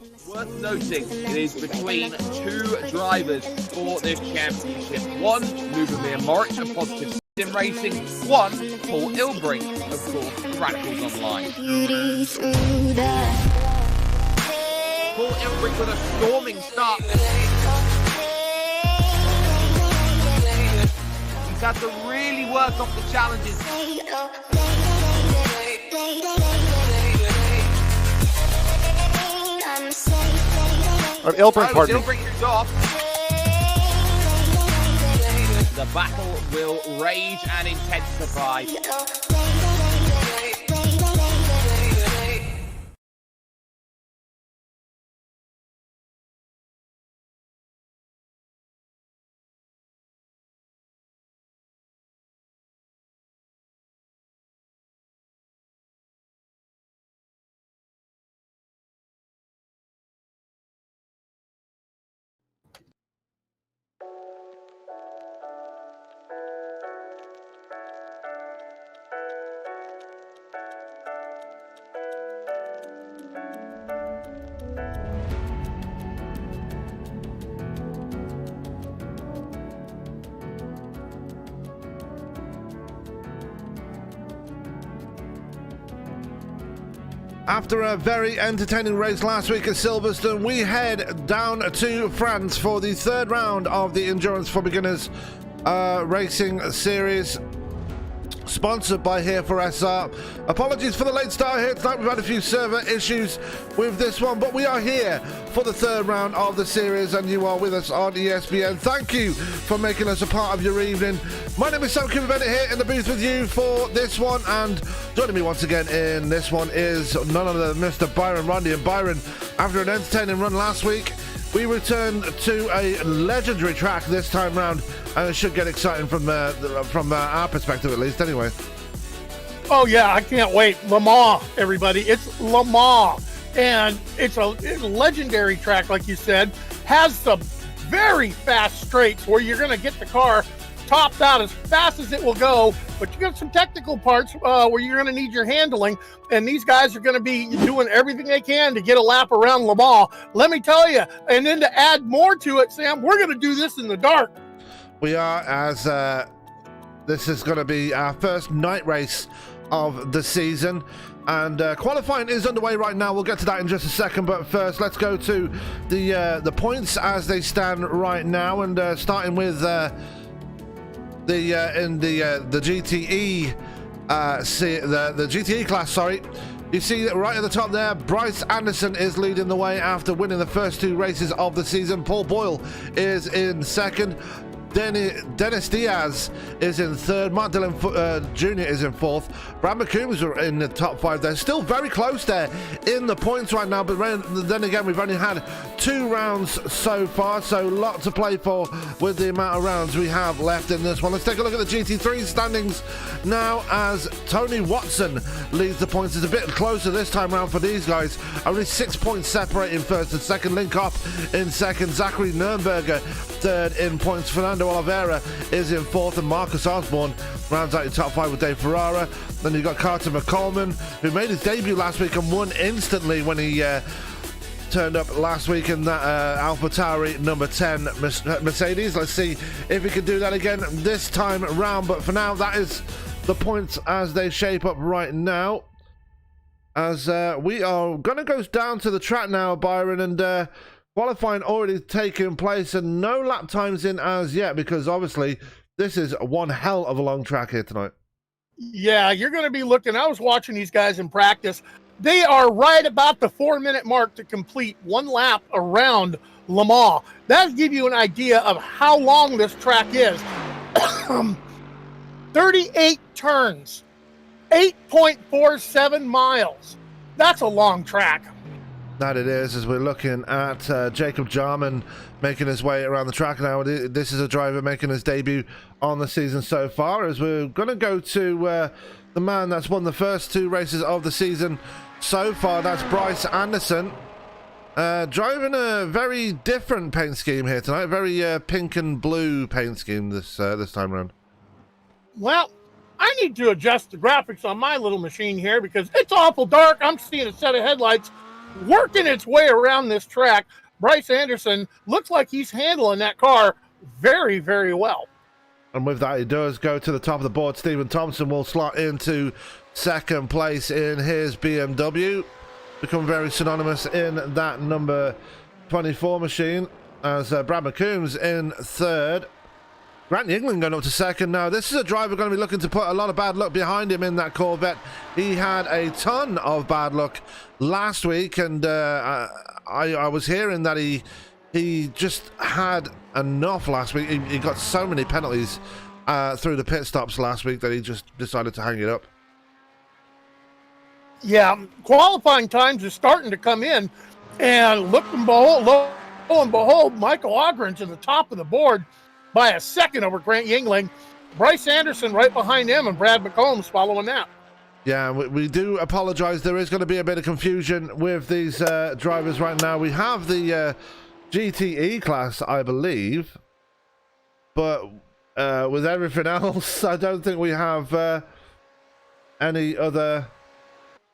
Worth noting, it is between two drivers for this championship. One, Lubomir Moritz of Positive Sim Racing. One, Paul Ilbrink, of course, Radicals Online. Paul Ilbrink with a storming start. He's had to really work off the challenges. Ilbrink is off. The battle will rage and intensify. After a very entertaining race last week at Silverstone, we head down to France for the third round of the Endurance for Beginners Racing Series, sponsored by Here for SR. Apologies for the late start here tonight. We've had a few server issues with this one, but we are here for the third round of the series, and you are with us on ESPN. Thank you for making us a part of your evening. My name is Sam Cooper Bennett here in the booth with you for this one, and joining me once again in this one is none other than Mr. Byron Rondy. And Byron, after an entertaining run last week, we return to a legendary track this time round, and it should get exciting from our perspective, at least, anyway. Oh yeah, I can't wait. Le Mans, everybody. It's Le Mans, and it's a legendary track, like you said. Has some very fast straights where you're going to get the car topped out as fast as it will go, but you got some technical parts where you're going to need your handling, and these guys are going to be doing everything they can to get a lap around Le Mans. Let me tell you, and then to add more to it, Sam, we're going to do this in the dark. We are, as this is going to be our first night race of the season, and qualifying is underway right now. We'll get to that in just a second, but first let's go to the points as they stand right now, and starting with the GTE the GTE class, sorry. You see that right at the top there, Bryce Anderson is leading the way after winning the first two races of the season. Paul Boyle is in second. Dennis Diaz is in third. Mark Dillon Jr. is in fourth. Brad McCombs are in the top five. They're still very close there in the points right now, but then again, we've only had 2 rounds so far, so a lot to play for with the amount of rounds we have left in this one. Let's take a look at the GT3 standings now, as Tony Watson leads the points. It's a bit closer this time around for these guys. Only 6 points separating first and second. Link up in second. Zachary Nürnberger third in points. Fernando Oliveira is in fourth, and Marcus Osborne rounds out your top 5 with Dave Ferrara. Then you've got Carter McColeman, who made his debut last week and won instantly when he turned up last week in that AlphaTauri number 10 Mercedes. Let's see if he can do that again this time around, but for now, that is the points as they shape up right now. As we are going to go down to the track now, Byron, and qualifying already taking place, and no lap times in as yet, because obviously this is one hell of a long track here tonight. Yeah, you're going to be looking. I was watching these guys in practice. They are right about the 4-minute mark to complete one lap around Le Mans. That'll give you an idea of how long this track is. 38 turns, 8.47 miles. That's a long track. That it is, as we're looking at Jacob Jarman making his way around the track now. This is a driver making his debut on the season so far, as we're going to go to the man that's won the first 2 races of the season so far. That's Bryce Anderson, driving a very different paint scheme here tonight, a very pink and blue paint scheme this time around. Well, I need to adjust the graphics on my little machine here because it's awful dark. I'm seeing a set of headlights working its way around this track. Bryce Anderson looks like he's handling that car very, very well. And with that, he does go to the top of the board. Stephen Thompson will slot into second place in his BMW. Become very synonymous in that number 24 machine. As Brad McCombs in third. Grant Yingling going up to second. Now, this is a driver going to be looking to put a lot of bad luck behind him in that Corvette. He had a ton of bad luck last week, and I was hearing that he just had enough last week. He got so many penalties through the pit stops last week that he just decided to hang it up. Yeah, qualifying times are starting to come in, and lo and behold, Michael Ogren to the top of the board by a second over Grant Yingling. Bryce Anderson right behind him, and Brad McCombs following that. Yeah, we do apologize. There is going to be a bit of confusion with these drivers right now. We have the GTE class, I believe, but with everything else, I don't think we have any other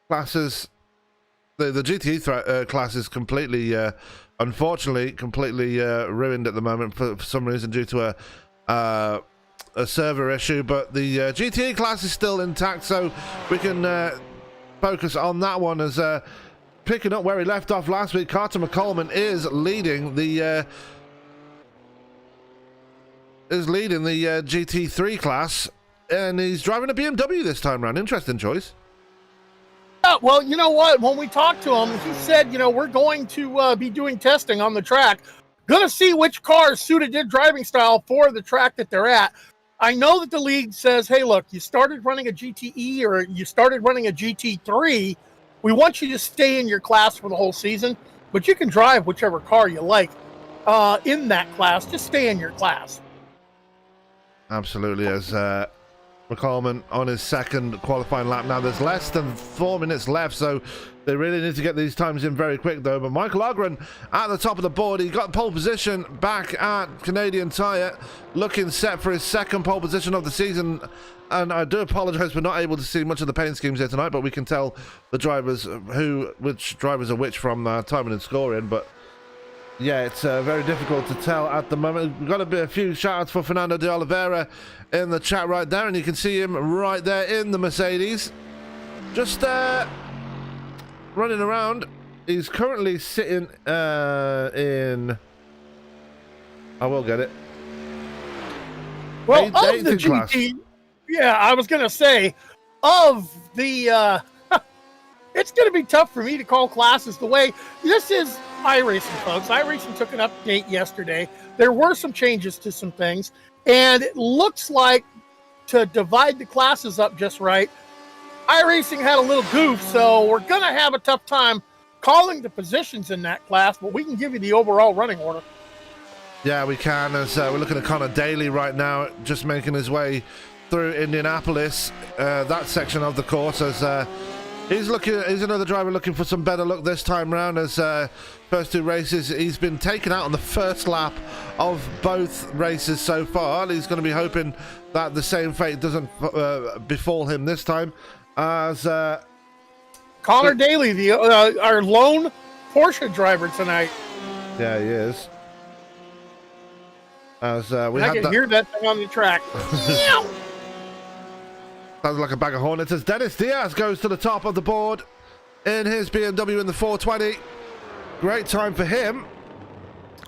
classes. The GTE class is completely, unfortunately, completely ruined at the moment for some reason due to a server issue. But the GTE class is still intact, so we can focus on that one as picking up where he left off last week. Carter McCollum is leading the GT3 class, and he's driving a BMW this time round. Interesting choice. Well, you know what? When we talked to him, he said, we're going to be doing testing on the track. Going to see which cars suited their driving style for the track that they're at. I know that the league says, hey, look, you started running a GTE or you started running a GT3. We want you to stay in your class for the whole season, but you can drive whichever car you like in that class. Just stay in your class. Absolutely, as McCollum on his second qualifying lap. Now, there's less than 4 minutes left, so they really need to get these times in very quick, though. But Michael Ogren at the top of the board. He got pole position back at Canadian Tire, looking set for his second pole position of the season. And I do apologize for not able to see much of the paint schemes here tonight, but we can tell the drivers which drivers are which from timing and scoring. But yeah, it's very difficult to tell at the moment. We've got a few shout-outs for Fernando de Oliveira in the chat right there, and you can see him right there in the Mercedes. Just running around. He's currently sitting in... I will get it. Well, of the GT... Yeah, I was going to say, of the... it's going to be tough for me to call classes the way... This is iRacing, folks. iRacing took an update yesterday. There were some changes to some things, and it looks like to divide the classes up just right, iRacing had a little goof, so we're going to have a tough time calling the positions in that class, but we can give you the overall running order. Yeah, we can, as we're looking at Connor Daly right now, just making his way through Indianapolis, that section of the course, as he's another driver looking for some better luck this time round, as first two races he's been taken out on the first lap of both races so far. He's going to be hoping that the same fate doesn't befall him this time, as Connor Daly, our lone Porsche driver tonight. Yeah, he is. As we I can hear that thing on the track. Sounds like a bag of hornets as Dennis Diaz goes to the top of the board in his BMW in the 420. Great time for him.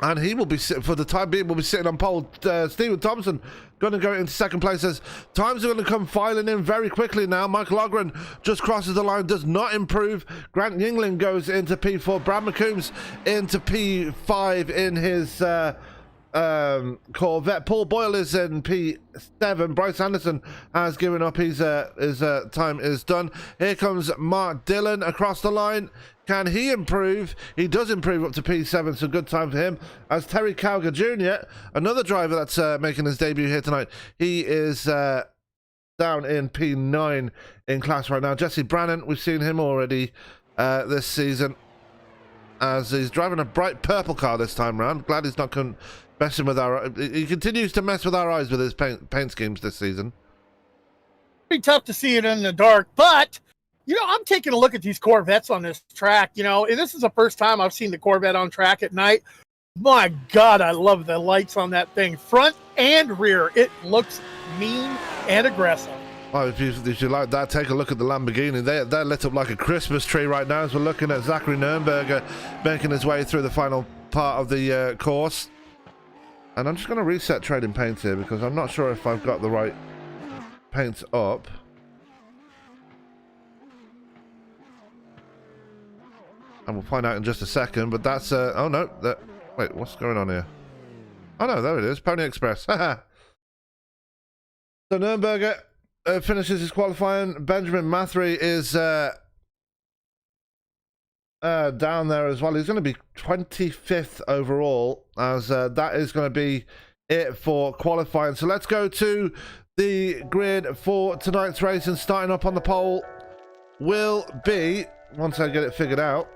And he will be, for the time being, will be sitting on pole. Stephen Thompson going to go into second place as times are going to come filing in very quickly now. Michael Ogren just crosses the line, does not improve. Grant Yingling goes into P4. Brad McCombs into P5 in his... Corvette. Paul Boyle is in P7. Bryce Anderson has given up. His time is done. Here comes Mark Dillon across the line. Can he improve? He does improve up to P7, so good time for him. As Terry Cowger Jr., another driver that's making his debut here tonight, he is down in P9 in class right now. Jesse Brannon, we've seen him already this season, as he's driving a bright purple car this time round. Glad he's not messing with he continues to mess with our eyes with his paint schemes this season. Pretty tough to see it in the dark, but I'm taking a look at these Corvettes on this track, and this is the first time I've seen the Corvette on track at night. My God, I love the lights on that thing, front and rear. It looks mean and aggressive. Oh, if you like that, take a look at the Lamborghini. They're lit up like a Christmas tree right now as we're looking at Zachary Nürnberger making his way through the final part of the course. And I'm just going to reset trading paints here because I'm not sure if I've got the right paints up. And we'll find out in just a second, but that's... oh, no. Wait, what's going on here? Oh, no, there it is. Pony Express. So Nürnberger finishes his qualifying. Benjamin Mathry is down there as well. He's going to be 25th overall, as that is going to be it for qualifying. So let's go to the grid for tonight's race, and starting up on the pole will be, once I get it figured out,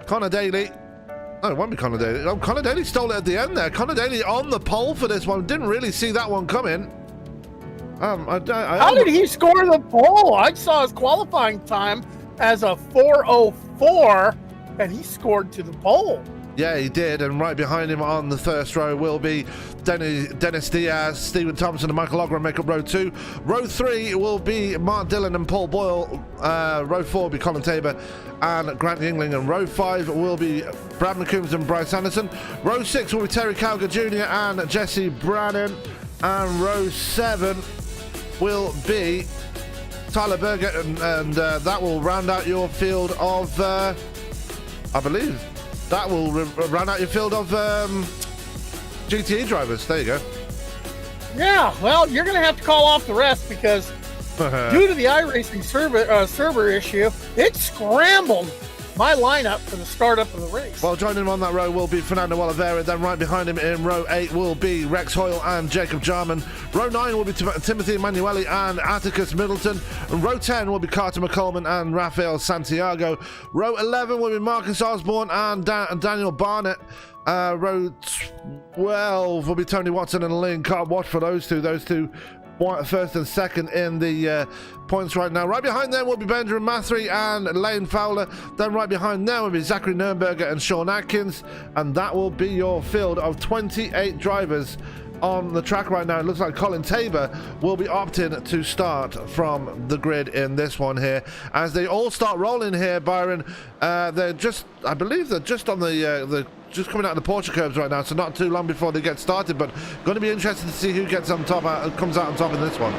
Connor Daly. No, it won't be Connor Daly. Oh, Connor Daly stole it at the end there. Connor Daly on the pole for this one. Didn't really see that one coming. How did he score the pole? I saw his qualifying time as a 4:04, and he scored to the pole. Yeah, he did, and right behind him on the first row will be Dennis Diaz, Stephen Thompson, and Michael Ogren make up row 2. Row 3 will be Mark Dillon and Paul Boyle. Row 4 will be Colin Tabor and Grant Yingling, and row 5 will be Brad McCombs and Bryce Anderson. Row 6 will be Terry Calgar Jr. and Jesse Brannon, and row 7 will be Tyler Berger, and that will round out your field of, I believe, that will round out your field of GTE drivers. There you go. Yeah, well, you're going to have to call off the rest because due to the iRacing server issue, it scrambled my lineup for the startup of the race. Well, joining him on that row will be Fernando Oliveira. Then right behind him in row 8 will be Rex Hoyle and Jacob Jarman. Row 9 will be Timothy Emanuele and Atticus Middleton. And row 10 will be Carter McColeman and Rafael Santiago. Row 11 will be Marcus Osborne and Daniel Barnett. Row 12 will be Tony Watson and Lane Carr. Watch for those two. Those two first and second in the points right now. Right behind them will be Benjamin Mathry and Lane Fowler. Then right behind them will be Zachary Nürnberger and Sean Atkins. And that will be your field of 28 drivers on the track right now. It looks like Colin Tabor will be opting to start from the grid in this one here. As they all start rolling here, Byron, they're just, I believe they're just on the just coming out of the Porsche curbs right now, so not too long before they get started, but going to be interested to see who gets on top, comes out on top in this one.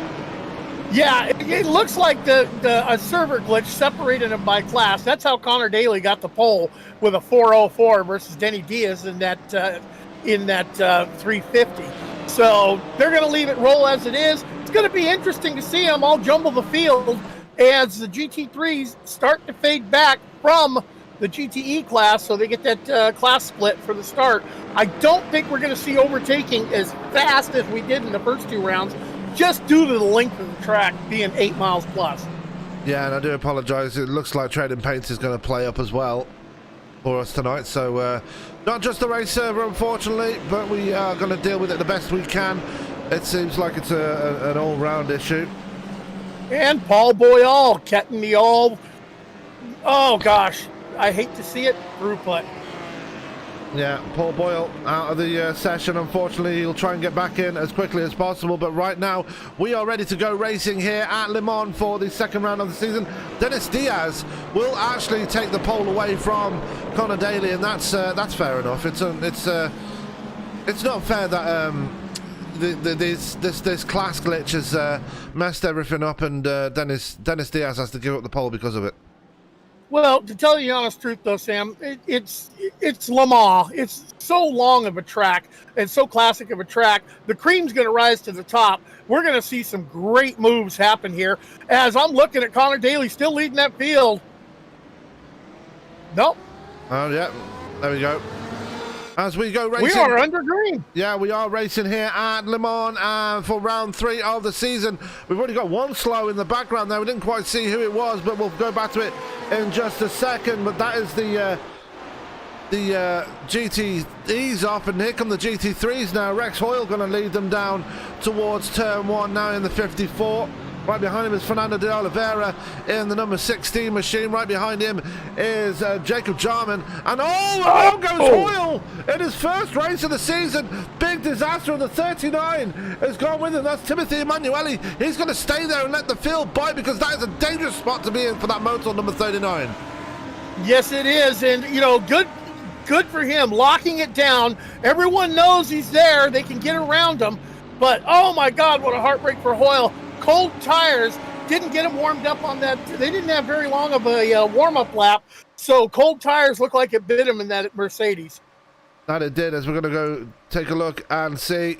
Yeah, it looks like a server glitch separated them by class. That's how Connor Daly got the pole with a 4:04 versus Denny Diaz in that 350. So they're going to leave it roll as it is. It's going to be interesting to see them all jumble the field as the GT3s start to fade back from the GTE class, so they get that class split for the start. I don't think we're going to see overtaking as fast as we did in the first 2 rounds, just due to the length of the track being 8 miles plus. Yeah, and I do apologize. It looks like Trading Paints is going to play up as well for us tonight. So not just the race server, unfortunately, but we are going to deal with it the best we can. It seems like it's an all-round issue. And Paul Boyle getting the all... Oh, gosh. I hate to see it, throughput. Yeah, Paul Boyle out of the session. Unfortunately, he'll try and get back in as quickly as possible. But right now, we are ready to go racing here at Le Mans for the second round of the season. Dennis Diaz will actually take the pole away from Connor Daly, and that's fair enough. It's not fair that this class glitch has messed everything up, and Dennis Diaz has to give up the pole because of it. Well, to tell you the honest truth, though, Sam, it's Le Mans. It's so long of a track and so classic of a track. The cream's going to rise to the top. We're going to see some great moves happen here. As I'm looking at Connor Daly still leading that field. Nope. Oh, yeah. There we go. As we go racing. We are under green. Yeah, we are racing here at Le Mans for round 3 of the season. We've already got one slow in the background there. We didn't quite see who it was, but we'll go back to it in just a second. But that is the GTEs off, and here come the GT3s now. Rex Hoyle going to lead them down towards turn 1 now in the 54. Right behind him is Fernando de Oliveira in the number 16 machine. Right behind him is Jacob Jarman. And out goes Hoyle in his first race of the season. Big disaster, and the 39 has gone with him. That's Timothy Emanuele. He's going to stay there and let the field bite, because that is a dangerous spot to be in for that motor number 39. Yes, it is. And, you know, good for him, locking it down. Everyone knows he's there. They can get around him. But, oh, my God, what a heartbreak for Hoyle. Cold tires didn't get him warmed up on that. They didn't have very long of a warm-up lap. So cold tires look like it bit him in that Mercedes. That it did, as we're going to go take a look and see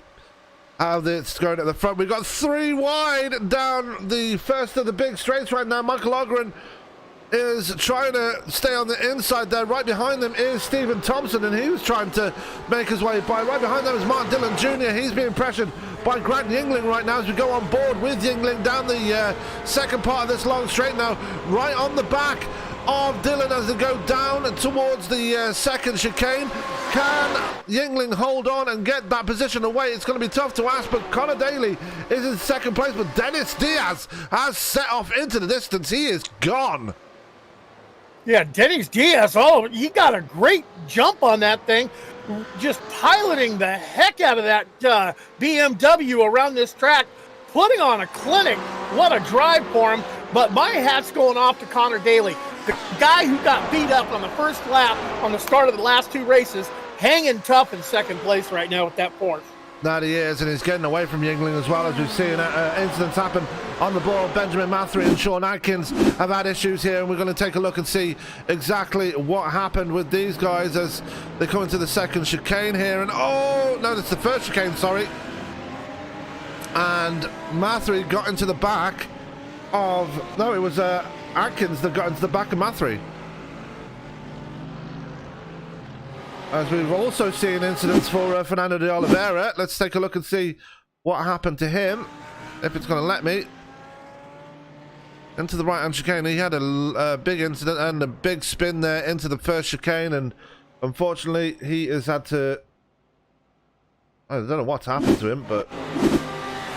how it's going at the front. We've got 3 wide down the first of the big straights right now. Michael Ogren is trying to stay on the inside there. Right behind them is Stephen Thompson, and he was trying to make his way by. Right behind them is Martin Dillon Jr. He's being pressured by Grant Yingling right now as we go on board with Yingling down the second part of this long straight now. Right on the back of Dillon as they go down towards the second chicane. Can Yingling hold on and get that position away? It's going to be tough to ask, but Connor Daly is in second place, but Dennis Diaz has set off into the distance. He is gone. Yeah, Dennis Diaz, he got a great jump on that thing, just piloting the heck out of that BMW around this track, putting on a clinic. What a drive for him. But my hat's going off to Connor Daly, the guy who got beat up on the first lap on the start of the last 2 races, hanging tough in second place right now with that Porsche. That he is, and he's getting away from Yingling as well, as we've seen incidents happen on the board. Benjamin Mathery and Sean Atkins have had issues here, and we're going to take a look and see exactly what happened with these guys as they come into the second chicane here. And no, that's the first chicane, sorry. And Mathery got into the back of, no, it was Atkins that got into the back of Mathery. As we've also seen incidents for Fernando de Oliveira. Let's take a look and see what happened to him, if it's going to let me. Into the right-hand chicane. He had a big incident and a big spin there into the first chicane, and unfortunately he has had to... I don't know what's happened to him, but...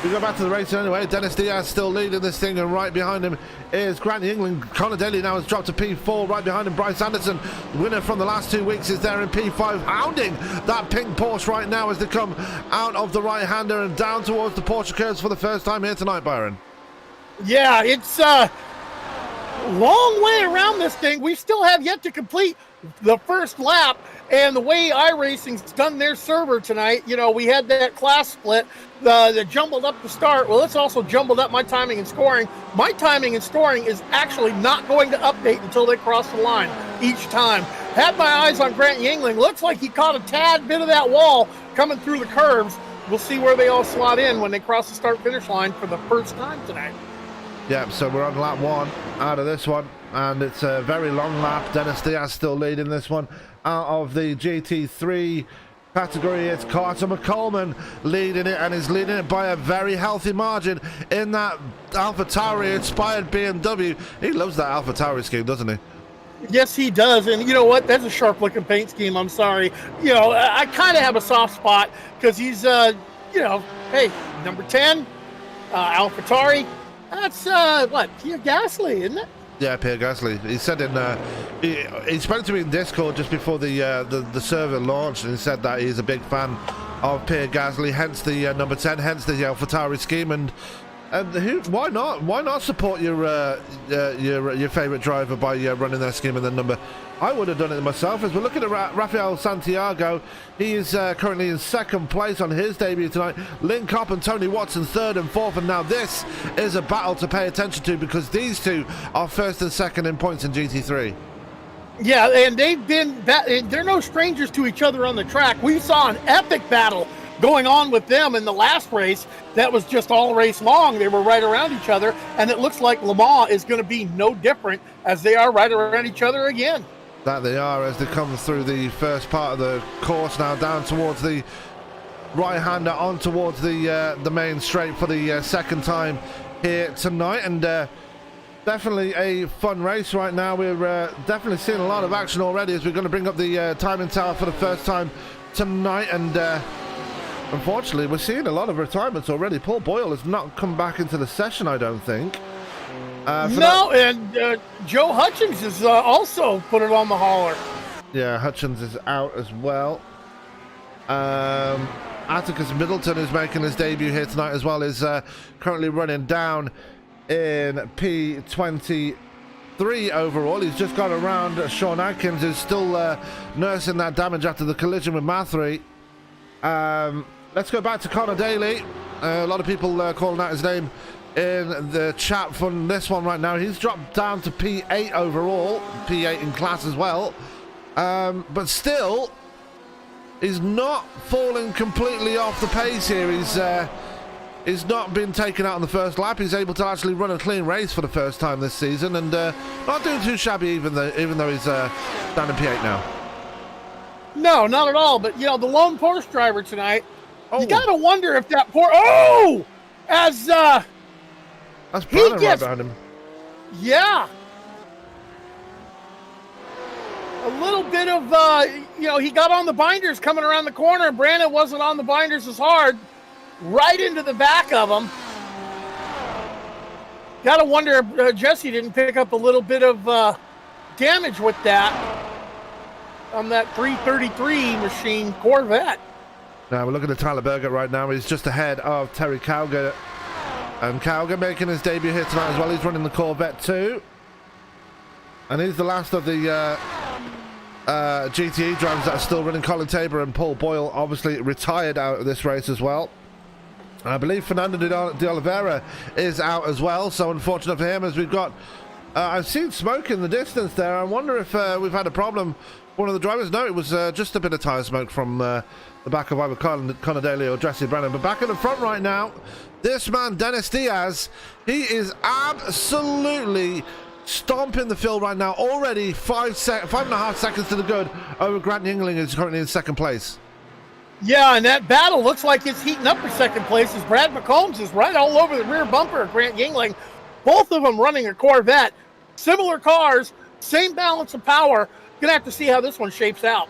We go back to the race anyway. Dennis Diaz still leading this thing, and right behind him is Grant Yingling. Connor Daly now has dropped to P4. Right behind him, Bryce Anderson, winner from the last 2 weeks, is there in P5, hounding that pink Porsche right now as they come out of the right-hander and down towards the Porsche curves for the first time here tonight, Byron. Yeah, it's a long way around this thing. We still have yet to complete the first lap, and the way iRacing's done their server tonight, you know, we had that class split that jumbled up the start. Well, it's also jumbled up my timing and scoring. My timing and scoring is actually not going to update until they cross the line each time. Had my eyes on Grant Yingling. Looks like he caught a tad bit of that wall coming through the curves. We'll see where they all slot in when they cross the start-finish line for the first time tonight. Yeah, so we're on lap 1 out of this one, and it's a very long lap. Dennis Diaz still leading this one. Out of the GT3 category, it's Carter McColeman leading it, and he's leading it by a very healthy margin in that AlphaTauri inspired BMW. He loves that AlphaTauri scheme, doesn't he? Yes, he does. And you know what? That's a sharp-looking paint scheme. I'm sorry. You know, I kind of have a soft spot because he's, you know, hey, number 10, AlphaTauri. That's, what, Pierre Gasly, isn't it? Yeah, Pierre Gasly. He said in he spoke to me in Discord just before the server launched, and he said that he's a big fan of Pierre Gasly, hence the number 10, hence the AlphaTauri scheme. And why not? Why not support your favorite driver by running their scheme in the number? I would have done it myself. As we're looking at Rafael Santiago, he is currently in second place on his debut tonight. Lynn Kopp and Tony Watson third and fourth, and now this is a battle to pay attention to because these two are first and second in points in GT3. Yeah, and they're no strangers to each other on the track. We saw an epic battle going on with them in the last race that was just all race long. They were right around each other, and it looks like Le Mans is going to be no different as they are right around each other again. That they are as they come through the first part of the course now, down towards the right-hander, on towards the main straight for the second time here tonight. And definitely a fun race right now. We're definitely seeing a lot of action already as we're going to bring up the timing tower for the first time tonight. And unfortunately, we're seeing a lot of retirements already. Paul Boyle has not come back into the session, I don't think. And Joe Hutchins has also put it on the hauler. Yeah, Hutchins is out as well. Atticus Middleton, who's making his debut here tonight as well, is currently running down in P23 overall. He's just got around Sean Atkins, who's still nursing that damage after the collision with Mathry. Let's go back to Connor Daly. A lot of people calling out his name in the chat from this one right now. He's dropped down to P8 overall, P8 in class as well. But still, he's not falling completely off the pace here. He's not been taken out on the first lap. He's able to actually run a clean race for the first time this season, and not doing too shabby even though he's down in P8 now. No, not at all. But, the lone Porsche driver tonight, you got to wonder if that that's Brannon right behind him. Yeah. A little bit of, he got on the binders coming around the corner. Brandon wasn't on the binders as hard. Right into the back of him. Got to wonder if Jesse didn't pick up a little bit of damage with that on that 333 machine Corvette. Now we're looking at Tyler Berger right now. He's just ahead of Terry Cowger. And Cowger making his debut here tonight as well. He's running the Corvette too. And he's the last of the GTE drivers that are still running. Colin Tabor and Paul Boyle obviously retired out of this race as well. I believe Fernando de Oliveira is out as well, so unfortunate for him, as we've got I've seen smoke in the distance there. I wonder if we've had a problem. One of the drivers, no, it was just a bit of tyre smoke from the back of either Connor Daly or Jesse Brennan. But back in the front right now, this man Dennis Diaz, he is absolutely stomping the field right now. Already 5.5 seconds to the good over Grant Yingling, who's currently in second place. Yeah, and that battle looks like it's heating up for second place as Brad McCombs is right all over the rear bumper of Grant Yingling. Both of them running a Corvette. Similar cars, same balance of power. Gonna have to see how this one shapes out.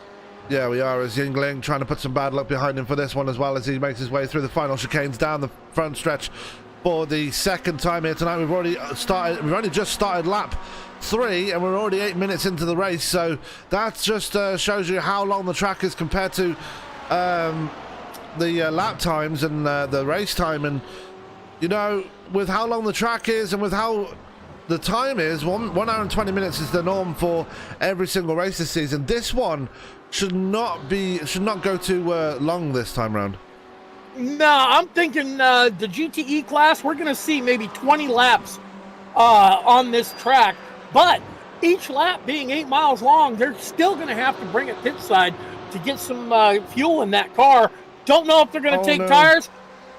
Yeah, we are, as Yingling trying to put some bad luck behind him for this one as well, as he makes his way through the final chicanes down the front stretch for the second time here tonight. We've only just started lap 3 and we're already 8 minutes into the race, so that just shows you how long the track is compared to the lap times and the race time. And with how long the track is and with how the time is, 1 hour and 20 minutes is the norm for every single race this season. This one should not go too long this time round. No, I'm thinking the GTE class, we're going to see maybe 20 laps on this track. But each lap being 8 miles long, they're still going to have to bring it pit side to get some fuel in that car. Don't know if they're going to take tires.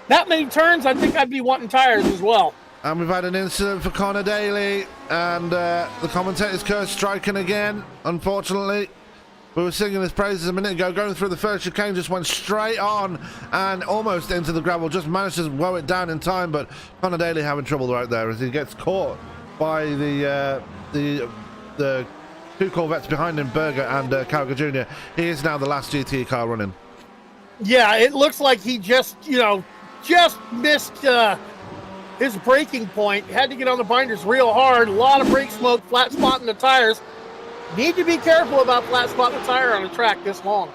That many turns, I think I'd be wanting tires as well. And we've had an incident for Connor Daly, and the commentator's curse striking again, unfortunately. We were singing his praises a minute ago, going through the first chicane, just went straight on and almost into the gravel, just managed to woe it down in time, but Connor Daly having trouble right there as he gets caught by the two Corvettes behind him, Berger and Cowger Jr. He is now the last GTE car running. Yeah, it looks like he just missed his braking point. Had to get on the binders real hard. A lot of brake smoke, flat spot in the tires. Need to be careful about flat spot in the tire on a track this long.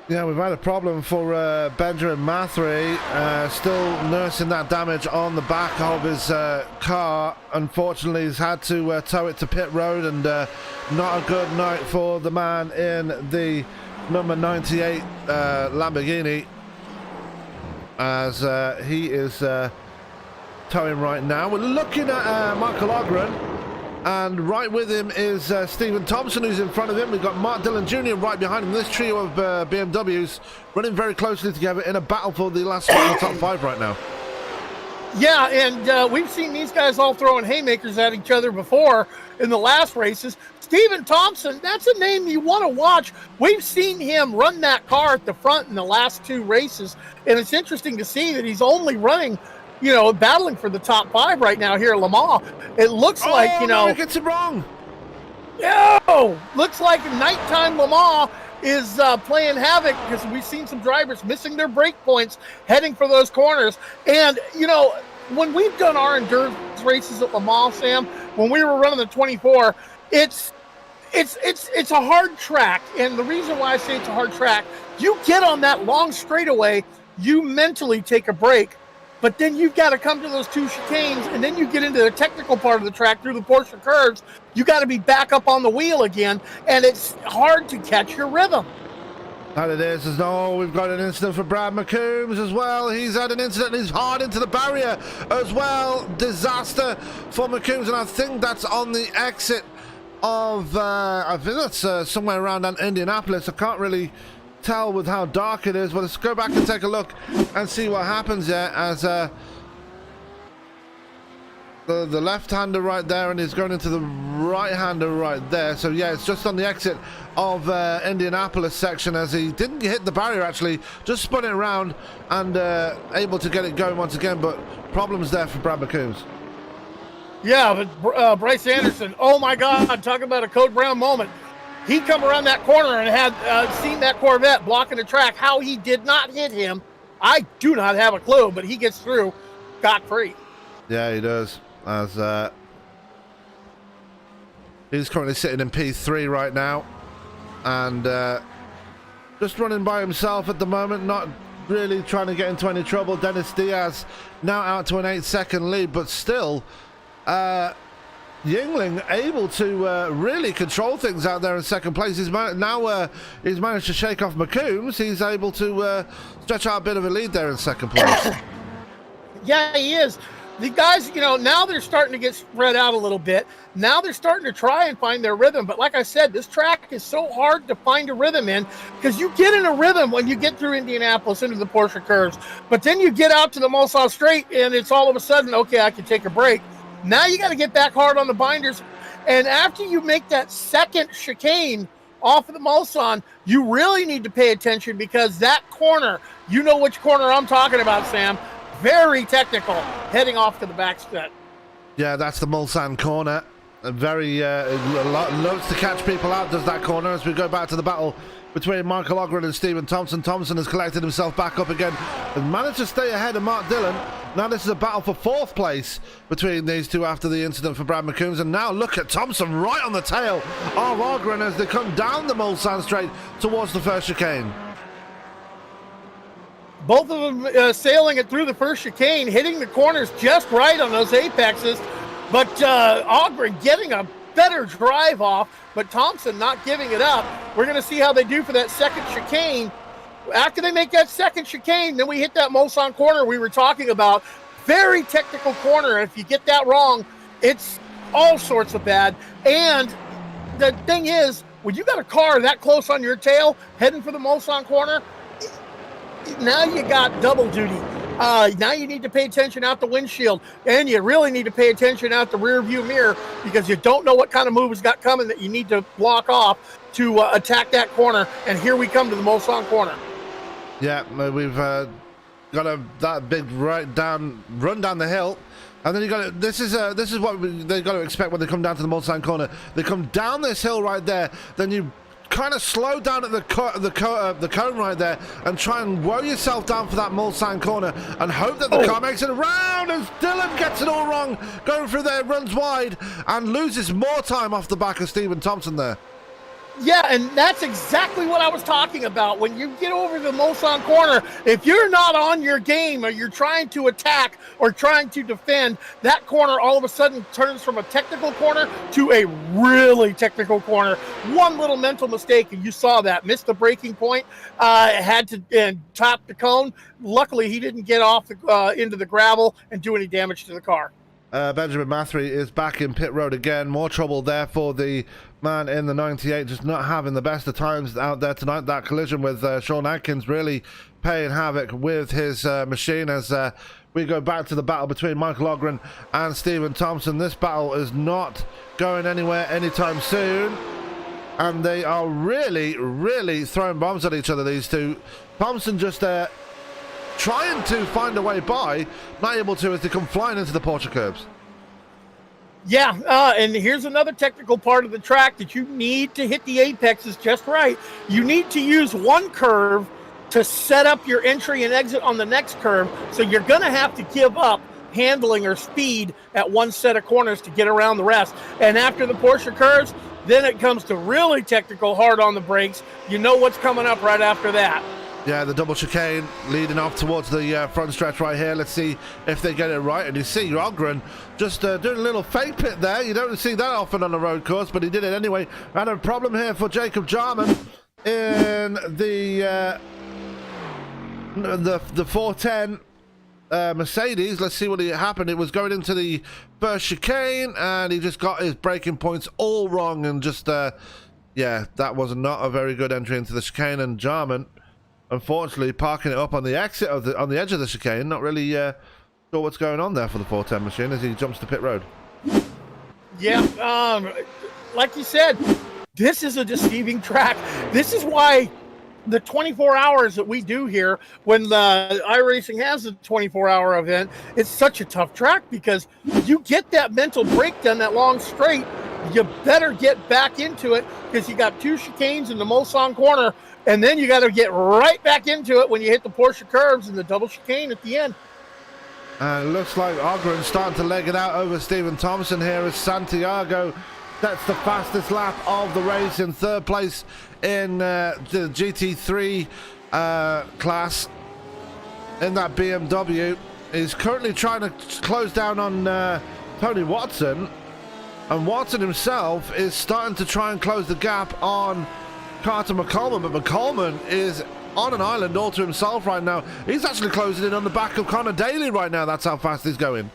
Yeah, we've had a problem for Benjamin Mathry, still nursing that damage on the back of his car. Unfortunately, he's had to tow it to pit road, and not a good night for the man in the number 98 Lamborghini, as he is towing right now. We're looking at Michael Ogren, and right with him is Stephen Thompson, who's in front of him. We've got Mark Dillon Jr. right behind him. This trio of BMWs running very closely together in a battle for the last spot in the top 5 right now. Yeah, and we've seen these guys all throwing haymakers at each other before in the last races. Stephen Thompson, that's a name you want to watch. We've seen him run that car at the front in the last 2 races, and it's interesting to see that he's only running, battling for the top 5 right now here at Le Mans. It looks like, no, he gets it wrong. No! Looks like nighttime Le Mans, is playing havoc because we've seen some drivers missing their brake points heading for those corners. And, you know, when we've done our endurance races at Le Mans, Sam, when we were running the 24, it's a hard track. And the reason why I say it's a hard track, you get on that long straightaway, you mentally take a break, but then you've got to come to those two chicanes, and then you get into the technical part of the track through the Porsche curves. You got to be back up on the wheel again, and it's hard to catch your rhythm. And it is, we've got an incident for Brad McCombs as well. He's had an incident, he's hard into the barrier as well. Disaster for McCombs, and I think that's on the exit of, I think that's somewhere around Indianapolis. I can't really tell with how dark it is, but let's go back and take a look and see what happens there as the left-hander right there, and he's going into the right-hander right there. So yeah, it's just on the exit of Indianapolis section as he didn't hit the barrier, actually just spun it around and able to get it going once again, but problems there for Brad McCombs. Yeah, but Bryce Anderson, oh my God, talk about a Code Brown moment. He come around that corner and had seen that Corvette blocking the track. How he did not hit him, I do not have a clue, but he gets through scot-free. Yeah, he does. As he's currently sitting in P3 right now, and just running by himself at the moment, not really trying to get into any trouble. Dennis Diaz now out to an 8-second lead, but still Yingling able to really control things out there in second place. He's managed to shake off McCombs. He's able to stretch out a bit of a lead there in second place. Yeah, he is. The guys, you know, now they're starting to get spread out a little bit. Now they're starting to try and find their rhythm. But like I said, this track is so hard to find a rhythm in because you get in a rhythm when you get through Indianapolis into the Porsche curves. But then you get out to the Mulsanne straight and it's all of a sudden, okay, I can take a break. Now you got to get back hard on the binders. And after you make that second chicane off of the Mulsanne, you really need to pay attention because that corner, you know which corner I'm talking about, Sam, very technical, heading off to the back stretch. Yeah, that's the Mulsanne corner. Very loves to catch people out, does that corner, as we go back to the battle between Michael Ogren and Stephen Thompson. Thompson has collected himself back up again and managed to stay ahead of Mark Dillon. Now this is a battle for fourth place between these two after the incident for Brad McCombs. And now look at Thompson right on the tail of Ogren as they come down the Mulsanne straight towards the first chicane. Both of them sailing it through the first chicane, hitting the corners just right on those apexes. But Ogren getting a better drive off, but Thompson not giving it up. We're going to see how they do for that second chicane. After they make that second chicane, then we hit that Mulsanne corner we were talking about. Very technical corner. If you get that wrong, it's all sorts of bad. And the thing is, when you got a car that close on your tail heading for the Mulsanne corner, now you got double duty. Now you need to pay attention out the windshield, and you really need to pay attention out the rear view mirror because you don't know what kind of move has got coming that you need to block off to attack that corner. And here we come to the Mulsanne corner. Yeah, we've got that big run down the hill. And then you got to, this is what they got to expect when they come down to the Mulsanne corner. They come down this hill right there, then you kind of slow down at the cone right there and try and woe yourself down for that Mulsanne corner and hope that the car makes it around as Dillon gets it all wrong, going through there, runs wide and loses more time off the back of Stephen Thompson there. Yeah, and that's exactly what I was talking about. When you get over the Mulsanne corner, if you're not on your game or you're trying to attack or trying to defend, that corner all of a sudden turns from a technical corner to a really technical corner. One little mental mistake, and you saw that. Missed the braking point, had to top the cone. Luckily, he didn't get off into the gravel and do any damage to the car. Benjamin Mathry is back in pit road again. More trouble there for the man in the 98, just not having the best of times out there tonight. That collision with Sean Atkins really paying havoc with his machine as we go back to the battle between Michael Ogren and Stephen Thompson. This battle is not going anywhere anytime soon, and they are really throwing bombs at each other, these two. Thompson just trying to find a way by, not able to as they come flying into the Porsche curbs. Yeah, and here's another technical part of the track that you need to hit the apexes just right. You need to use one curve to set up your entry and exit on the next curve. So you're going to have to give up handling or speed at one set of corners to get around the rest. And after the Porsche curves, then it comes to really technical, hard on the brakes. You know what's coming up right after that. Yeah, the double chicane leading off towards the front stretch right here. Let's see if they get it right. And you see Ogren just doing a little fake pit there. You don't see that often on a road course, but he did it anyway. And a problem here for Jacob Jarman in the 410 Mercedes. Let's see what happened. It was going into the first chicane, and he just got his braking points all wrong. And just, yeah, that was not a very good entry into the chicane. And Jarman, unfortunately, parking it up on the exit of on the edge of the chicane, not really sure what's going on there for the 410 machine as he jumps to pit road. Yeah, like you said, this is a deceiving track. This is why the 24 hours that we do here, when the iRacing has a 24-hour event, it's such a tough track because you get that mental break down that long straight. You better get back into it because you got two chicanes in the Mulsanne corner. And then you got to get right back into it when you hit the Porsche curves and the double chicane at the end. Looks like Ogren's starting to leg it out over Stephen Thompson here as Santiago. That's the fastest lap of the race in third place in the GT3 class in that BMW. He's currently trying to close down on Tony Watson. And Watson himself is starting to try and close the gap on Carter McCollum, but McCollum is on an island all to himself right now. He's actually closing in on the back of Connor Daly right now. That's how fast he's going.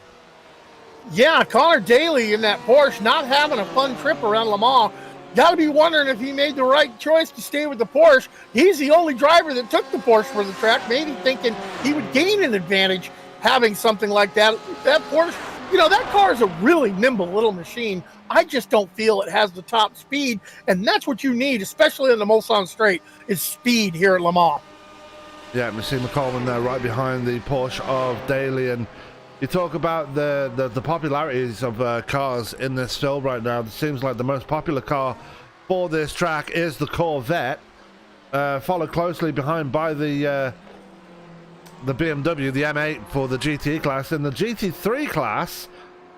Yeah, Connor Daly in that Porsche, not having a fun trip around Le Mans. Got to be wondering if he made the right choice to stay with the Porsche. He's the only driver that took the Porsche for the track, maybe thinking he would gain an advantage having something like that. That Porsche, you know, that car is a really nimble little machine. I just don't feel it has the top speed, and that's what you need, especially in the Mulsanne Straight, is speed here at Le Mans. Yeah, we see McCollum there right behind the Porsche of Daly, and you talk about the popularities of cars in this field right now. It seems like the most popular car for this track is the Corvette, followed closely behind by the BMW, the M8 for the GT class. In the GT3 class,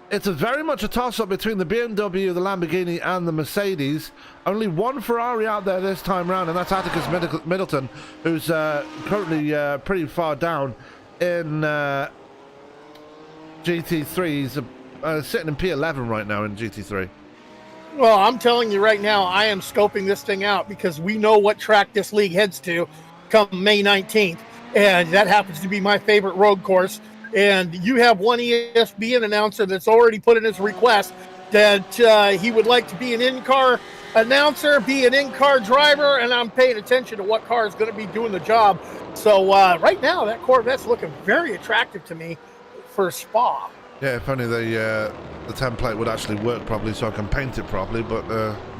it's very much a toss-up between the BMW, the Lamborghini, and the Mercedes. Only one Ferrari out there this time round, and that's Atticus Middleton, who's currently pretty far down in GT3. He's sitting in P11 right now in GT3. Well, I'm telling you right now, I am scoping this thing out because we know what track this league heads to come May 19th, and that happens to be my favorite road course. And you have one ESPN announcer that's already put in his request that he would like to be an in-car announcer, be an in-car driver, and I'm paying attention to what car is going to be doing the job. So right now, that Corvette's looking very attractive to me for Spa. Yeah, if only the template would actually work properly so I can paint it properly. But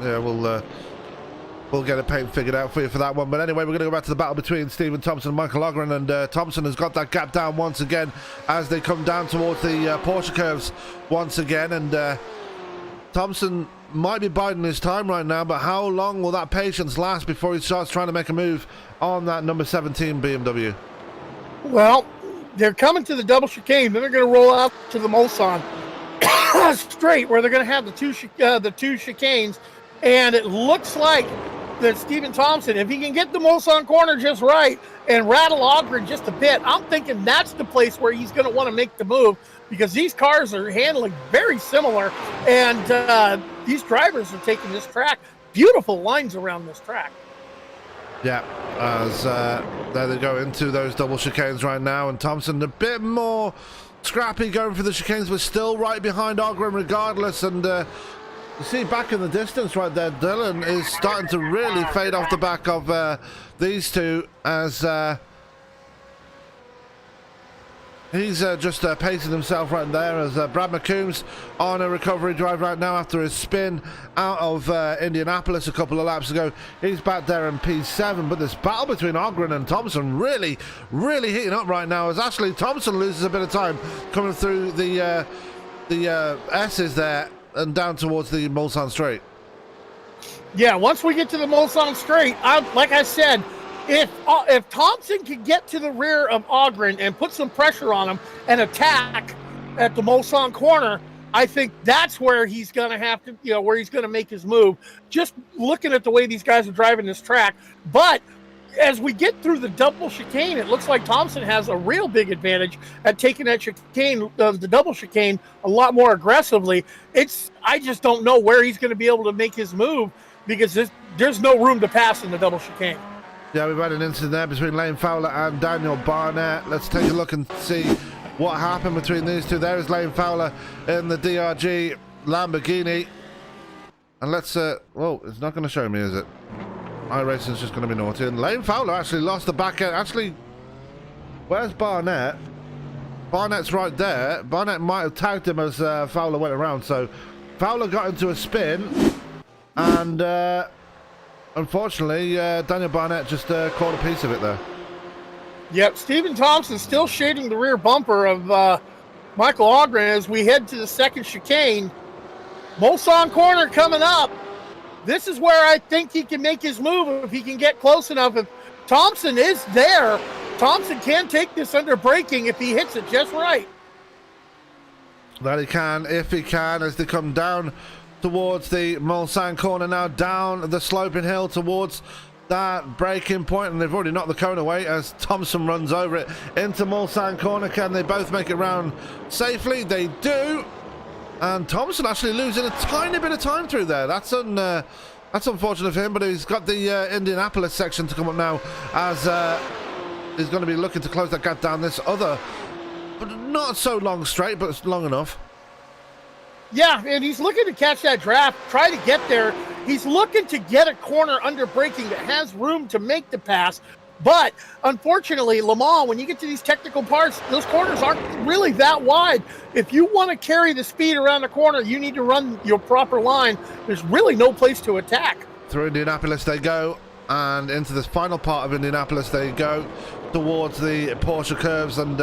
yeah, we'll get a paint figured out for you for that one. But anyway, we're going to go back to the battle between Stephen Thompson and Michael Ogren. And Thompson has got that gap down once again as they come down towards the Porsche curves once again. And Thompson might be biding his time right now, but how long will that patience last before he starts trying to make a move on that number 17 BMW? Well, they're coming to the double chicane. Then they're going to roll out to the Mulsanne straight, where they're going to have the two chicanes. And it looks like that Stephen Thompson, if he can get the Mulsanne corner just right and rattle Ogren just a bit, I'm thinking that's the place where he's going to want to make the move, because these cars are handling very similar, and these drivers are taking this track. Beautiful lines around this track. Yeah, as there they go into those double chicanes right now, and Thompson a bit more scrappy going for the chicanes, but still right behind Ogren regardless. And you see back in the distance right there, Dylan is starting to really fade off the back of these two as he's just pacing himself right there, as Brad McCombs on a recovery drive right now after his spin out of Indianapolis a couple of laps ago. He's back there in P7, but this battle between Ogren and Thompson really heating up right now as Ashley Thompson loses a bit of time coming through the S's there and down towards the Mulsanne Straight. Yeah, once we get to the Mulsanne Straight, like I said, if Thompson could get to the rear of Ogren and put some pressure on him and attack at the Mulsanne corner, I think that's where he's going to have to, where he's going to make his move. Just looking at the way these guys are driving this track. But as we get through the double chicane, it looks like Thompson has a real big advantage at taking that chicane, the double chicane, a lot more aggressively. I just don't know where he's going to be able to make his move because there's no room to pass in the double chicane. Yeah, we've had an incident there between Lane Fowler and Daniel Barnett. Let's take a look and see what happened between these two. There is Lane Fowler in the DRG Lamborghini. And let's, well, it's not going to show me, is it? iRacing's just going to be naughty. And Lane Fowler actually lost the back end. Actually, where's Barnett? Barnett's right there. Barnett might have tagged him as Fowler went around. So Fowler got into a spin. And unfortunately, Daniel Barnett just caught a piece of it there. Yep, Stephen Thompson still shading the rear bumper of Michael Ogren as we head to the second chicane. Mulsanne corner coming up. This is where I think he can make his move if he can get close enough. If Thompson is there, Thompson can take this under braking if he hits it just right. That he can, if he can, as they come down towards the Mulsanne corner now, down the sloping hill towards that braking point, and they've already knocked the cone away as Thompson runs over it into Mulsanne corner. Can they both make it round safely? They do. And Thompson actually losing a tiny bit of time through there. That's unfortunate for him, but he's got the Indianapolis section to come up now as he's going to be looking to close that gap down this other, but not so long straight, but it's long enough. Yeah, and he's looking to catch that draft, try to get there. He's looking to get a corner under braking that has room to make the pass. But unfortunately, Le Mans, when you get to these technical parts, those corners aren't really that wide. If you want to carry the speed around the corner, you need to run your proper line. There's really no place to attack. Through Indianapolis they go, and into this final part of Indianapolis they go towards the Porsche curves, and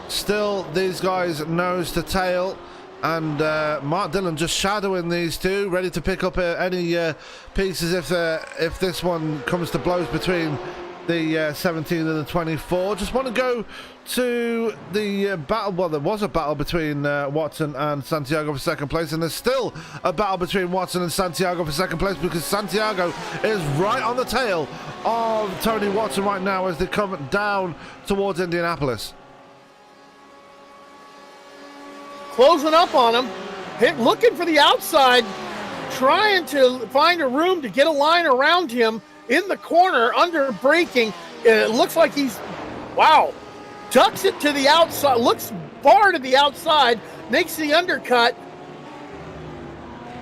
still these guys nose to tail. And Mark Dillon just shadowing these two, ready to pick up any pieces if this one comes to blows between the 17 and the 24. Just want to go to the battle. Well, there was a battle between Watson and Santiago for second place, and there's still a battle between Watson and Santiago for second place because Santiago is right on the tail of Tony Watson right now as they come down towards Indianapolis. Closing up on him, looking for the outside, trying to find a room to get a line around him in the corner under braking. It looks like ducks it to the outside, looks far to the outside, makes the undercut.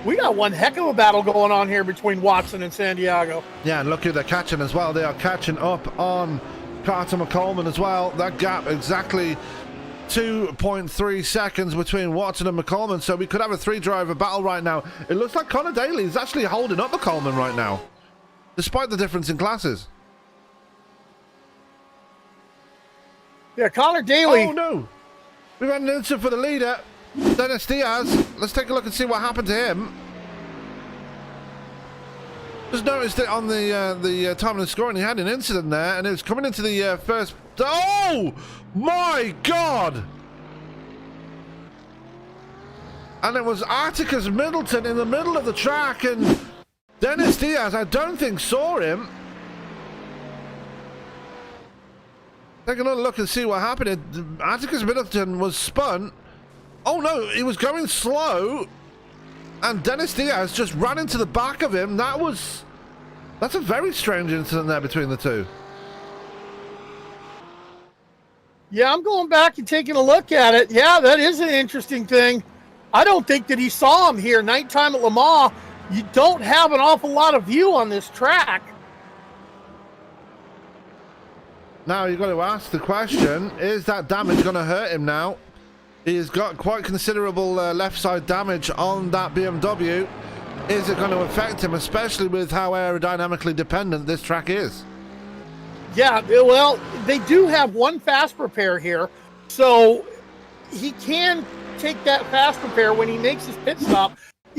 We got one heck of a battle going on here between Watson and Santiago. Yeah, and look who they're catching as well. They are catching up on Carter McCollum as well. That gap exactly 2.3 seconds between Watson and McCollum, so we could have a three-driver battle right now. It looks like Connor Daly is actually holding up McCollum right now, despite the difference in classes. Yeah, Connor Daly. Oh, no. We've had an incident for the leader, Dennis Diaz. Let's take a look and see what happened to him. Just noticed it on the time and scoring. He had an incident there, and it was coming into the first... Oh, my God! And it was Atticus Middleton in the middle of the track, and Dennis Diaz, I don't think, saw him. Take another look and see what happened. Atticus Middleton was spun. Oh, no, he was going slow, and Dennis Diaz just ran into the back of him. That's a very strange incident there between the two. Yeah, I'm going back and taking a look at it. Yeah, that is an interesting thing. I don't think that he saw him here. Nighttime at Le Mans, you don't have an awful lot of view on this track. Now you've got to ask the question, is that damage going to hurt him now? He's got quite considerable left side damage on that BMW. Is it going to affect him, especially with how aerodynamically dependent this track is? Yeah, well, they do have one fast repair here, so he can take that fast repair when he makes his pit stop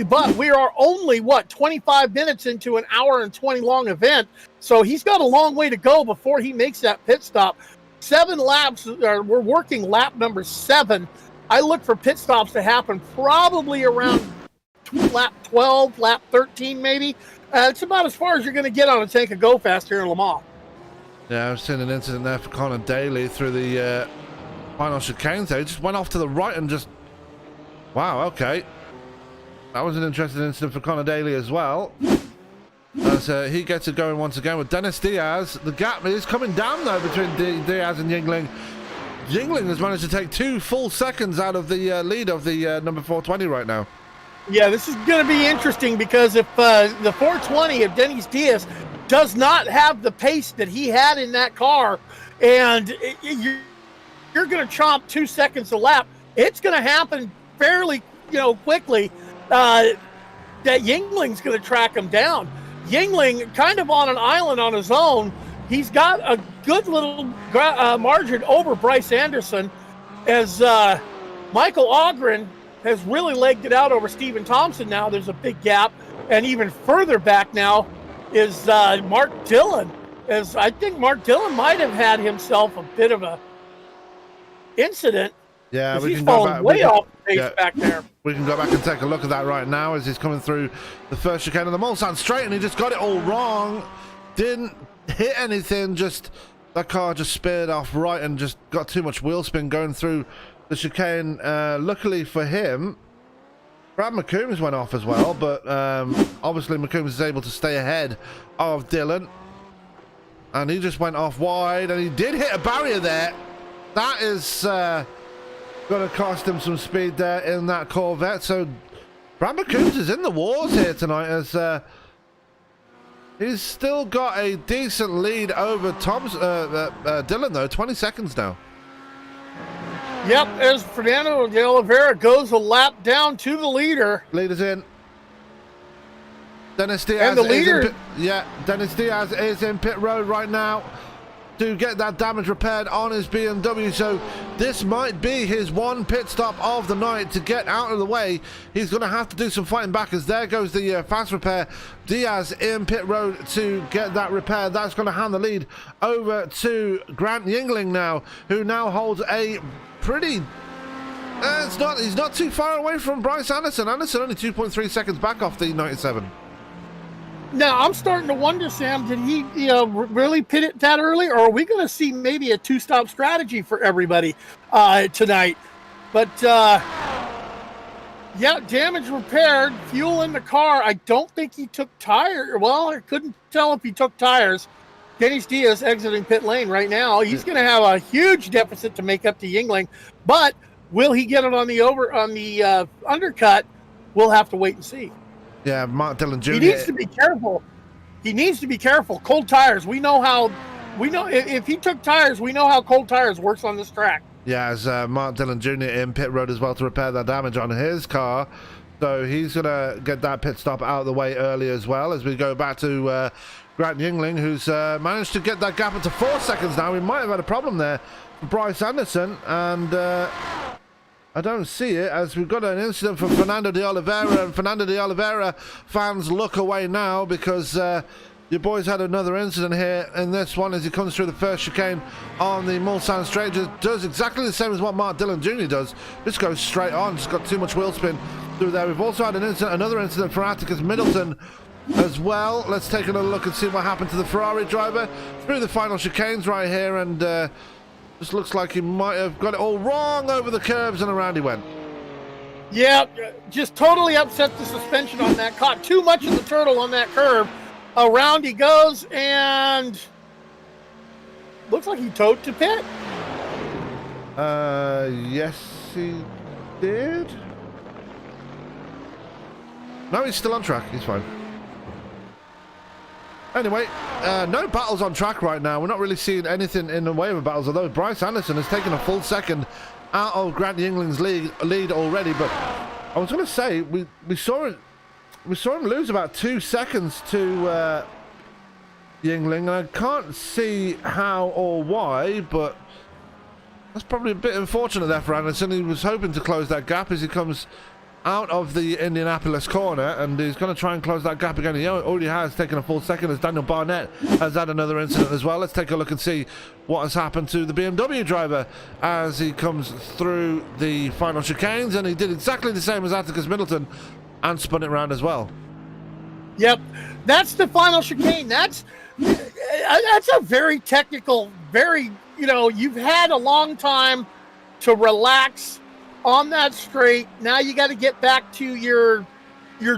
but we are only 25 minutes into an hour and 20 long event, so he's got a long way to go before he makes that pit stop. 7 laps, we're working lap number 7. I look for pit stops to happen probably around lap 12, lap 13 maybe. It's about as far as you're going to get on a tank of Go Fast here in Le Mans. Yeah, I've seen an incident there for Connor Daly through the final chicanes there. He just went off to the right and just... Wow, okay. That was an interesting incident for Connor Daly as well. As he gets it going once again with Dennis Diaz. The gap is coming down, though, between Diaz and Yingling. Yingling has managed to take 2 full seconds out of the lead of the number 420 right now. Yeah, this is going to be interesting because if the 420 of Dennis Diaz does not have the pace that he had in that car, and you're going to chomp 2 seconds a lap, it's going to happen fairly, quickly. That Yingling's going to track him down. Yingling kind of on an island on his own. He's got a good little margin over Bryce Anderson, as Michael Ogren has really legged it out over Stephen Thompson. Now there's a big gap, and even further back now is Mark Dillon, as I think Mark Dillon might have had himself a bit of a incident. Yeah, he's fallen way off the pace back there. We can go back and take a look at that right now as he's coming through the first chicane of the Mulsanne straight, and he just got it all wrong. Didn't hit anything, just that car just speared off right and just got too much wheel spin going through the chicane. Luckily for him, Brad McCombs went off as well, but obviously McCombs is able to stay ahead of Dillon, and he just went off wide, and he did hit a barrier there. That is going to cost him some speed there in that Corvette. So Brad McCombs is in the wars here tonight, as he's still got a decent lead over Dillon, though. 20 seconds now. Yep, as Fernando de Oliveira goes a lap down to the leader. Leader's in. Dennis Diaz, and the leader, Dennis Diaz is in pit road right now to get that damage repaired on his BMW. So this might be his one pit stop of the night to get out of the way. He's going to have to do some fighting back, as there goes the fast repair. Diaz in pit road to get that repair. That's going to hand the lead over to Grant Yingling now, who now holds a pretty... he's not too far away from Bryce Anderson. Anderson only 2.3 seconds back off the 97. Now, I'm starting to wonder, Sam, did he really pit it that early, or are we going to see maybe a 2-stop strategy for everybody tonight? But, yeah, damage repaired, fuel in the car. I don't think he took tires. Well, I couldn't tell if he took tires. Dennis Diaz exiting pit lane right now. He's going to have a huge deficit to make up to Yingling, but will he get it on the undercut? We'll have to wait and see. Yeah, Mark Dillon Jr. He needs to be careful. He needs to be careful. Cold tires. We know if he took tires, we know how cold tires works on this track. Yeah, as Mark Dillon Jr. in pit road as well to repair that damage on his car. So he's going to get that pit stop out of the way early as well, as we go back to Grant Yingling, who's managed to get that gap into 4 seconds now. We might have had a problem there for Bryce Anderson, and I don't see it, as we've got an incident for Fernando de Oliveira, and Fernando de Oliveira fans look away now, because your boy's had another incident here in this one as he comes through the first chicane on the Mulsanne straight. Just does exactly the same as what Mark Dillon Jr. does. Just goes straight on, just got too much wheel spin through there. We've also had another incident for Atticus Middleton as well. Let's take another look and see what happened to the Ferrari driver through the final chicanes right here, and just looks like he might have got it all wrong over the curbs, and around he went. Yeah, just totally upset the suspension on that. Caught too much of the turtle on that curve. Around he goes, and looks like he towed to pit. Yes, he did. No, he's still on track. He's fine. Anyway, no battles on track right now. We're not really seeing anything in the way of battles, although Bryce Anderson has taken a full second out of Grant Yingling's lead already. But I was going to say, we saw him lose about 2 seconds to Yingling, and I can't see how or why, but that's probably a bit unfortunate there for Anderson. He was hoping to close that gap as he comes out of the Indianapolis corner, and he's going to try and close that gap again. He already has taken a full second as Daniel Barnett has had another incident as well. Let's take a look and see what has happened to the BMW driver as he comes through the final chicanes, and he did exactly the same as Atticus Middleton and spun it round as well. Yep, that's the final chicane. That's a very technical, very, you've had a long time to relax on that straight. Now you got to get back to your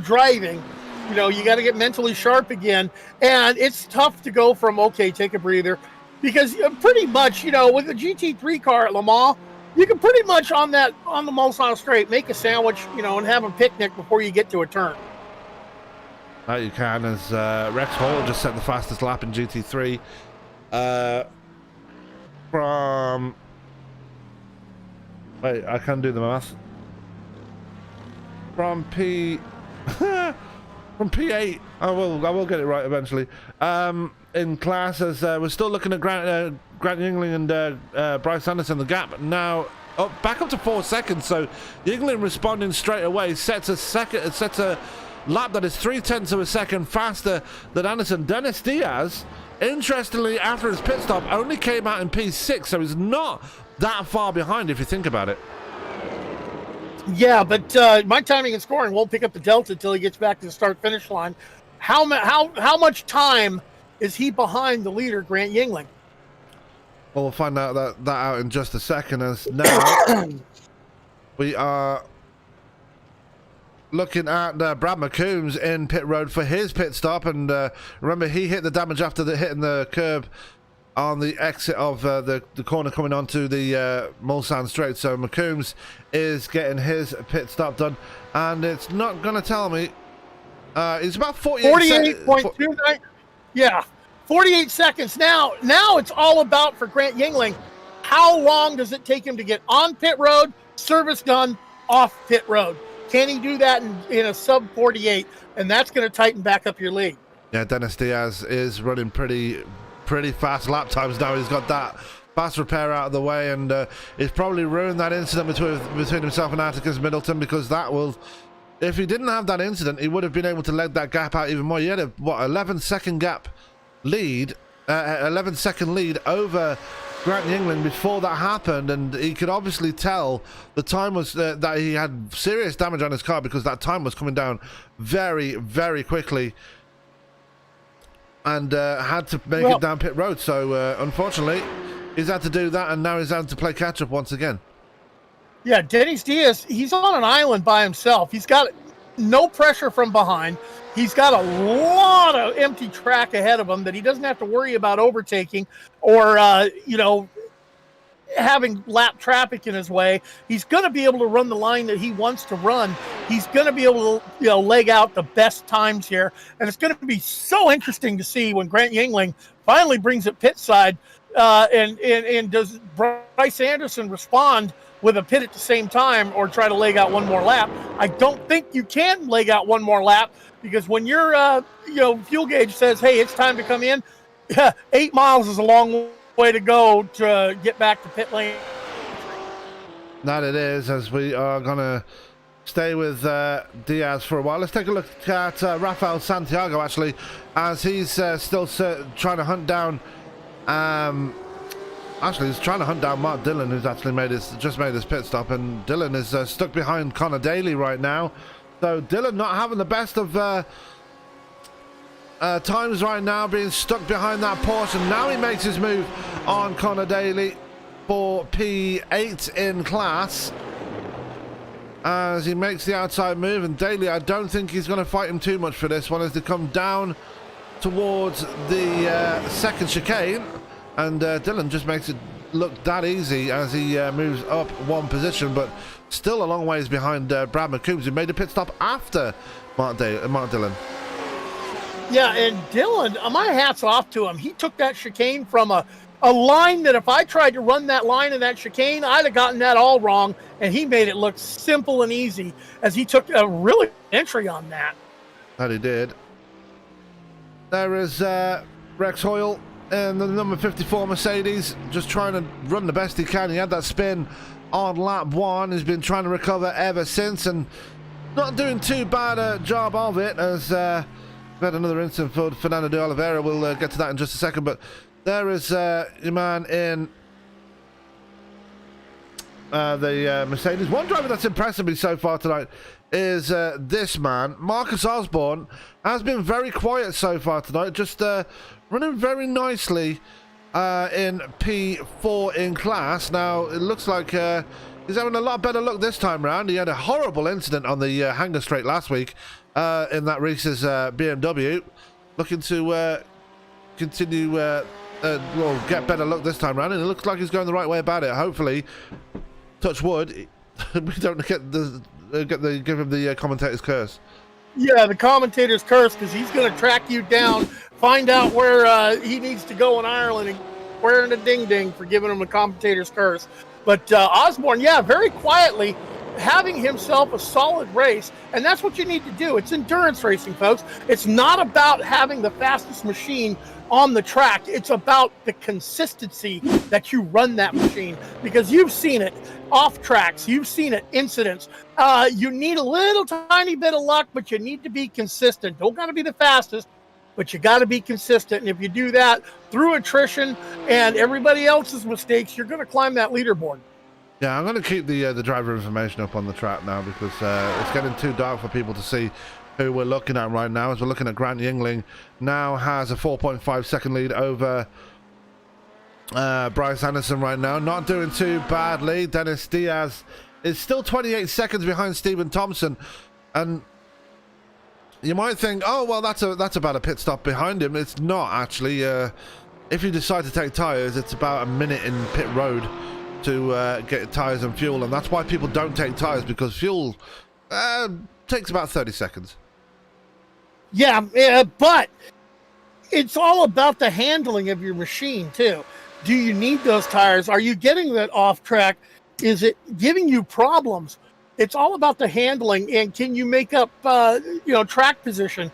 driving. You got to get mentally sharp again. And it's tough to go from, okay, take a breather, because pretty much, with a GT3 car at Le Mans, you can pretty much on the Mulsanne straight make a sandwich, and have a picnic before you get to a turn. That you can, as Rex Hoyle just set the fastest lap in GT3 from... Wait, I can't do the math. From P8. I will get it right eventually. In class, as we're still looking at Grant Yingling and Bryce Anderson. The gap now back up to 4 seconds. So Yingling responding straight away sets a lap that is 0.3 of a second faster than Anderson. Dennis Diaz, interestingly, after his pit stop, only came out in P6, so he's not that far behind if you think about it. Yeah, but my timing and scoring won't pick up the delta until he gets back to the start-finish line. How much time is he behind the leader, Grant Yingling? Well, we'll find out that out in just a second, as now we are looking at Brad McCombs in pit road for his pit stop. And remember, he hit the damage after hitting the curb on the exit of the corner coming onto the Mulsanne straight. So McCombs is getting his pit stop done, and it's not going to tell me. He's about 48.29. Yeah, 48 seconds. Now it's all about, for Grant Yingling, how long does it take him to get on pit road, service done, off pit road? Can he do that in a sub 48? And that's going to tighten back up your lead. Yeah, Dennis Diaz is running pretty fast lap times now. He's got that fast repair out of the way, and he's probably ruined that incident between himself and Atticus Middleton, because that will, if he didn't have that incident, he would have been able to let that gap out even more. He had a 11-second gap lead, 11-second lead over Grant Yingling before that happened, and he could obviously tell the time was that he had serious damage on his car, because that time was coming down very, very quickly, and had to make it down pit road. So unfortunately, he's had to do that, and now he's had to play catch up once again. Yeah, Dennis Diaz, he's on an island by himself. He's got no pressure from behind. He's got a lot of empty track ahead of him that he doesn't have to worry about overtaking or, having lap traffic in his way. He's going to be able to run the line that he wants to run. He's going to be able to, leg out the best times here. And it's going to be so interesting to see when Grant Yingling finally brings it pit side. And does Bryce Anderson respond with a pit at the same time, or try to leg out one more lap? I don't think you can leg out one more lap, because when your fuel gauge says, hey, it's time to come in, 8 miles is a long way to go to get back to pit lane. That it is, as we are going to stay with Diaz for a while. Let's take a look at Rafael Santiago, actually, as he's still trying to hunt down he's trying to hunt down Mark Dillon, who's actually just made his pit stop, and Dillon is stuck behind Connor Daly right now. So Dillon not having the best of times right now, being stuck behind that Porsche. And now he makes his move on Connor Daly for P8 in class, as he makes the outside move. And Daly, I don't think he's going to fight him too much for this one, as they come down towards the second chicane. And Dillon just makes it look that easy as he moves up one position, but still a long ways behind Brad McCombs, who made a pit stop after Mark Dillon. Yeah, and Dillon, my hat's off to him. He took that chicane from a line that if I tried to run that line in that chicane, I'd have gotten that all wrong, and he made it look simple and easy, as he took a really entry on that. That he did. There is Rex Hoyle and the number 54 Mercedes, just trying to run the best he can. He had that spin on lap 1. He's been trying to recover ever since, and not doing too bad a job of it, as we had another incident for Fernando de Oliveira. We'll get to that in just a second, but there is your man in the Mercedes. One driver that's impressed me so far tonight is this man. Marcus Osborne has been very quiet so far tonight, just running very nicely in P4 in class. Now, it looks like he's having a lot better luck this time round. He had a horrible incident on the Hanger Straight last week in that Reese's BMW. Looking to continue, well, get better luck this time round, and it looks like he's going the right way about it. Hopefully, touch wood, we don't give him the commentator's curse. Yeah, the commentator's curse, because he's going to track you down, find out where he needs to go in Ireland, and wearing a ding-ding for giving him the commentator's curse. But Osborne, yeah, very quietly having himself a solid race, and that's what you need to do. It's endurance racing, folks. It's not about having the fastest machine on the track. It's about the consistency that you run that machine, because you've seen it off tracks, you've seen it incidents. You need a little tiny bit of luck, but you need to be consistent. Don't got to be the fastest, but you got to be consistent. And if you do that through attrition and everybody else's mistakes, you're going to climb that leaderboard. Yeah, I'm going to keep the driver information up on the track now, because it's getting too dark for people to see who we're looking at right now. As we're looking at Grant Yingling, now has a 4.5 second lead over Bryce Anderson right now. Not doing too badly. Dennis Diaz is still 28 seconds behind Stephen Thompson, and you might think, oh well, that's about a pit stop behind him. It's not actually. If you decide to take tires, it's about a minute in pit road to get tires and fuel, and that's why people don't take tires, because fuel takes about 30 seconds. Yeah, but it's all about the handling of your machine too. Do you need those tires? Are you getting that off track? Is it giving you problems? It's all about the handling, and can you make up track position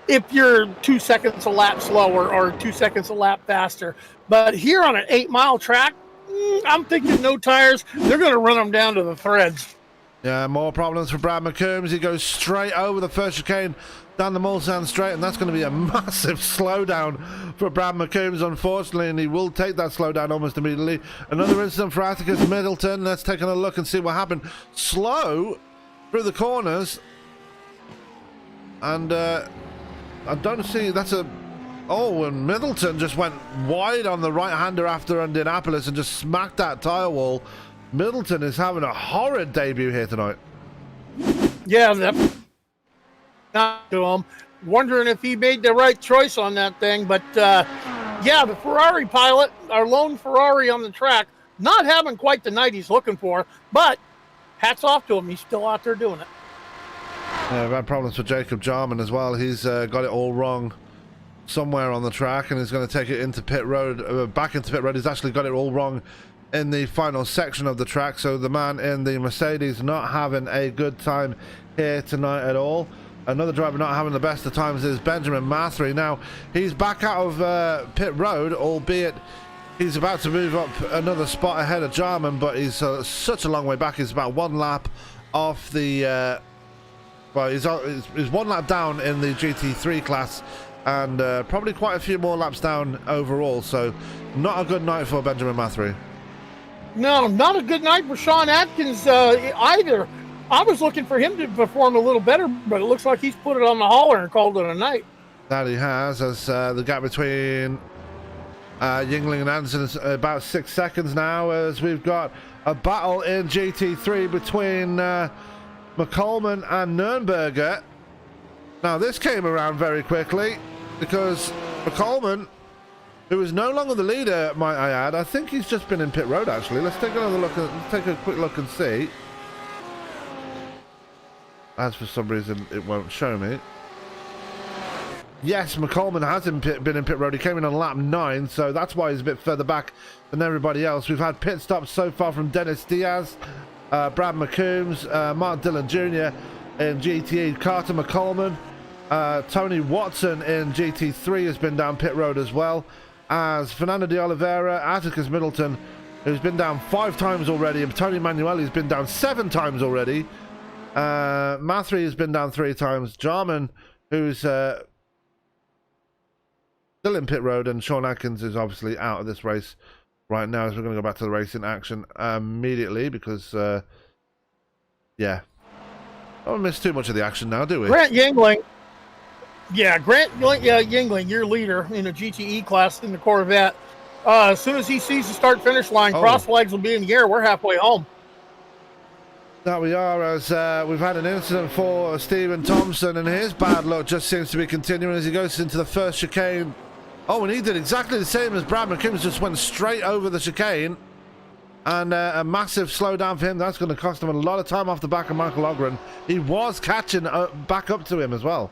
if you're 2 seconds a lap slower or 2 seconds a lap faster. But here on an 8-mile track, I'm thinking no tires. They're going to run them down to the threads. Yeah, more problems for Brad McCombs. He goes straight over the first chicane down the Mulsanne Straight, and that's going to be a massive slowdown for Brad McCombs, unfortunately, and he will take that slowdown almost immediately. Another incident for Atticus Middleton. Let's take a look and see what happened. Slow through the corners, and I don't see, that's a... Oh, and Middleton just went wide on the right-hander after Indianapolis and just smacked that tire wall. Middleton is having a horrid debut here tonight. Yeah, not to him. Wondering if he made the right choice on that thing. But, yeah, the Ferrari pilot, our lone Ferrari on the track, not having quite the night he's looking for. But hats off to him. He's still out there doing it. Yeah, we've had problems for Jacob Jarman as well. He's got it all wrong somewhere on the track, and he's going to take it into pit road, back into pit road. He's actually got it all wrong in the final section of the track, so the man in the Mercedes not having a good time here tonight at all. Another driver not having the best of times is Benjamin Mathery. Now, he's back out of pit road, albeit he's about to move up another spot ahead of Jarman, but he's such a long way back. He's about one lap off the... well, he's one lap down in the GT3 class, and probably quite a few more laps down overall, so not a good night for Benjamin Mathery. No, not a good night for Sean Atkins either. I was looking for him to perform a little better, but it looks like he's put it on the hauler and called it a night. That he has, as the gap between Yingling and Anderson is about 6 seconds now, as we've got a battle in GT3 between McColeman and Nürnberger. Now, this came around very quickly, because McColeman, who is no longer the leader, might I add, I think he's just been in pit road, actually. Let's take another look, let's take a quick look and see. As for some reason, it won't show me. Yes, McColeman has been in pit road. He came in on lap 9, so that's why he's a bit further back than everybody else. We've had pit stops so far from Dennis Diaz, Brad McCombs, Mark Dillon Jr. in GTE, Carter McColeman, Tony Watson in GT3 has been down pit road as well, as Fernando de Oliveira, Atticus Middleton, who's been down 5 times already, and Tony Manuelli's been down 7 times already. Mathry has been down 3 times. Jarman, who's still in pit road, and Sean Atkins is obviously out of this race right now, as we're going to go back to the racing action immediately because, yeah. Don't miss too much of the action now, do we? Grant Yingling. Yeah, Yingling, your leader in the GTE class in the Corvette. As soon as he sees the start-finish line, cross flags will be in the air. We're halfway home. That we are, as we've had an incident for Stephen Thompson, and his bad luck just seems to be continuing as he goes into the first chicane. Oh, and he did exactly the same as Brad McCombs, just went straight over the chicane. And a massive slowdown for him. That's going to cost him a lot of time off the back of Michael Ogren. He was catching back up to him as well.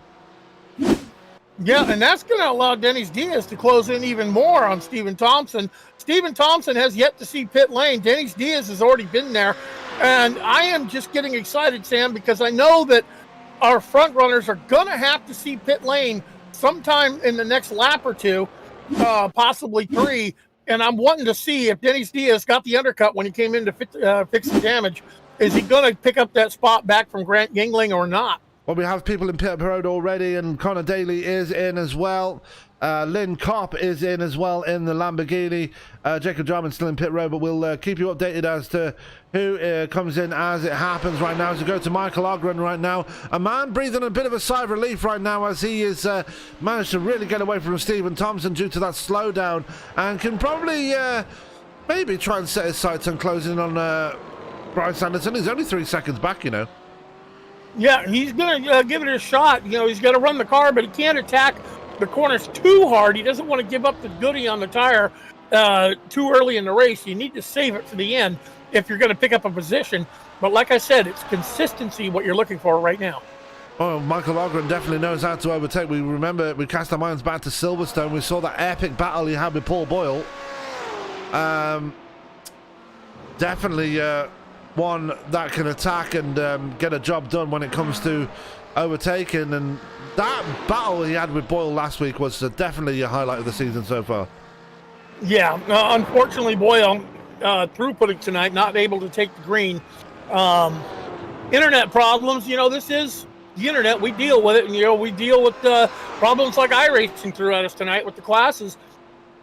Yeah, and that's going to allow Dennis Diaz to close in even more on Stephen Thompson. Stephen Thompson has yet to see pit lane. Dennis Diaz has already been there. And I am just getting excited, Sam, because I know that our front runners are going to have to see pit lane sometime in the next lap or two, possibly 3. And I'm wanting to see if Dennis Diaz got the undercut when he came in to fix the damage. Is he going to pick up that spot back from Grant Yingling or not? Well, we have people in pit road already, and Connor Daly is in as well. Lynn Kopp is in as well in the Lamborghini. Jacob Jarman still in pit road, but we'll keep you updated as to who comes in as it happens right now. As we go to Michael Ogren right now, a man breathing a bit of a sigh of relief right now as he is managed to really get away from Stephen Thompson due to that slowdown, and can probably maybe try and set his sights on closing on Bryce Anderson. He's only 3 seconds back, you know. Yeah, he's going to give it a shot. You know, he's going to run the car, but he can't attack the corners too hard. He doesn't want to give up the goodie on the tire too early in the race. You need to save it for the end if you're going to pick up a position. But like I said, it's consistency what you're looking for right now. Oh, Michael Ogren definitely knows how to overtake. We remember, we cast our minds back to Silverstone. We saw that epic battle he had with Paul Boyle. Definitely one that can attack and get a job done when it comes to overtaking. And that battle he had with Boyle last week was definitely a highlight of the season so far. Yeah, unfortunately, Boyle throughputing tonight, not able to take the green. Internet problems, you know, this is the internet. We deal with it, and, you know, we deal with problems like iRacing threw at us tonight with the classes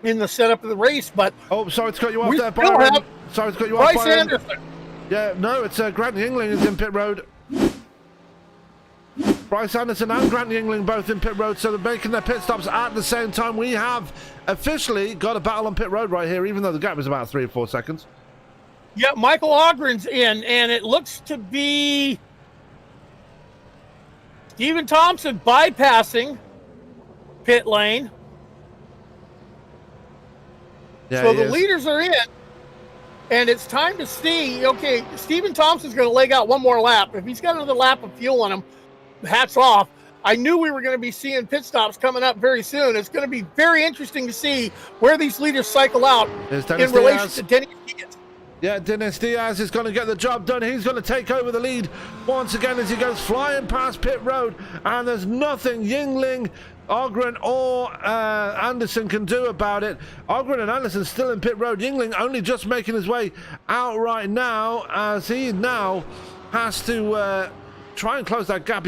in the setup of the race. But oh, sorry to cut you off there, Byron. Sorry to cut you off, Bryce Byron. Anderson. Yeah, no, it's Grant Yingling is in pit road. Bryce Anderson and Grant Yingling both in pit road, so they're making their pit stops at the same time. We have officially got a battle on pit road right here, even though the gap is about 3 or 4 seconds. Yeah, Michael Ogren's in, and it looks to be Stephen Thompson bypassing pit lane. Yeah, so the leaders are in, and it's time to see, okay, Stephen Thompson's going to leg out one more lap. If he's got another lap of fuel on him, hats off. I knew we were going to be seeing pit stops coming up very soon. It's going to be very interesting to see where these leaders cycle out in relation to Dennis Diaz. Yeah, Dennis Diaz is going to get the job done. He's going to take over the lead once again as he goes flying past pit road, and there's nothing Yingling, Ogren or Anderson can do about it. Ogren and Anderson still in pit road. Yingling only just making his way out right now as he now has to try and close that gap.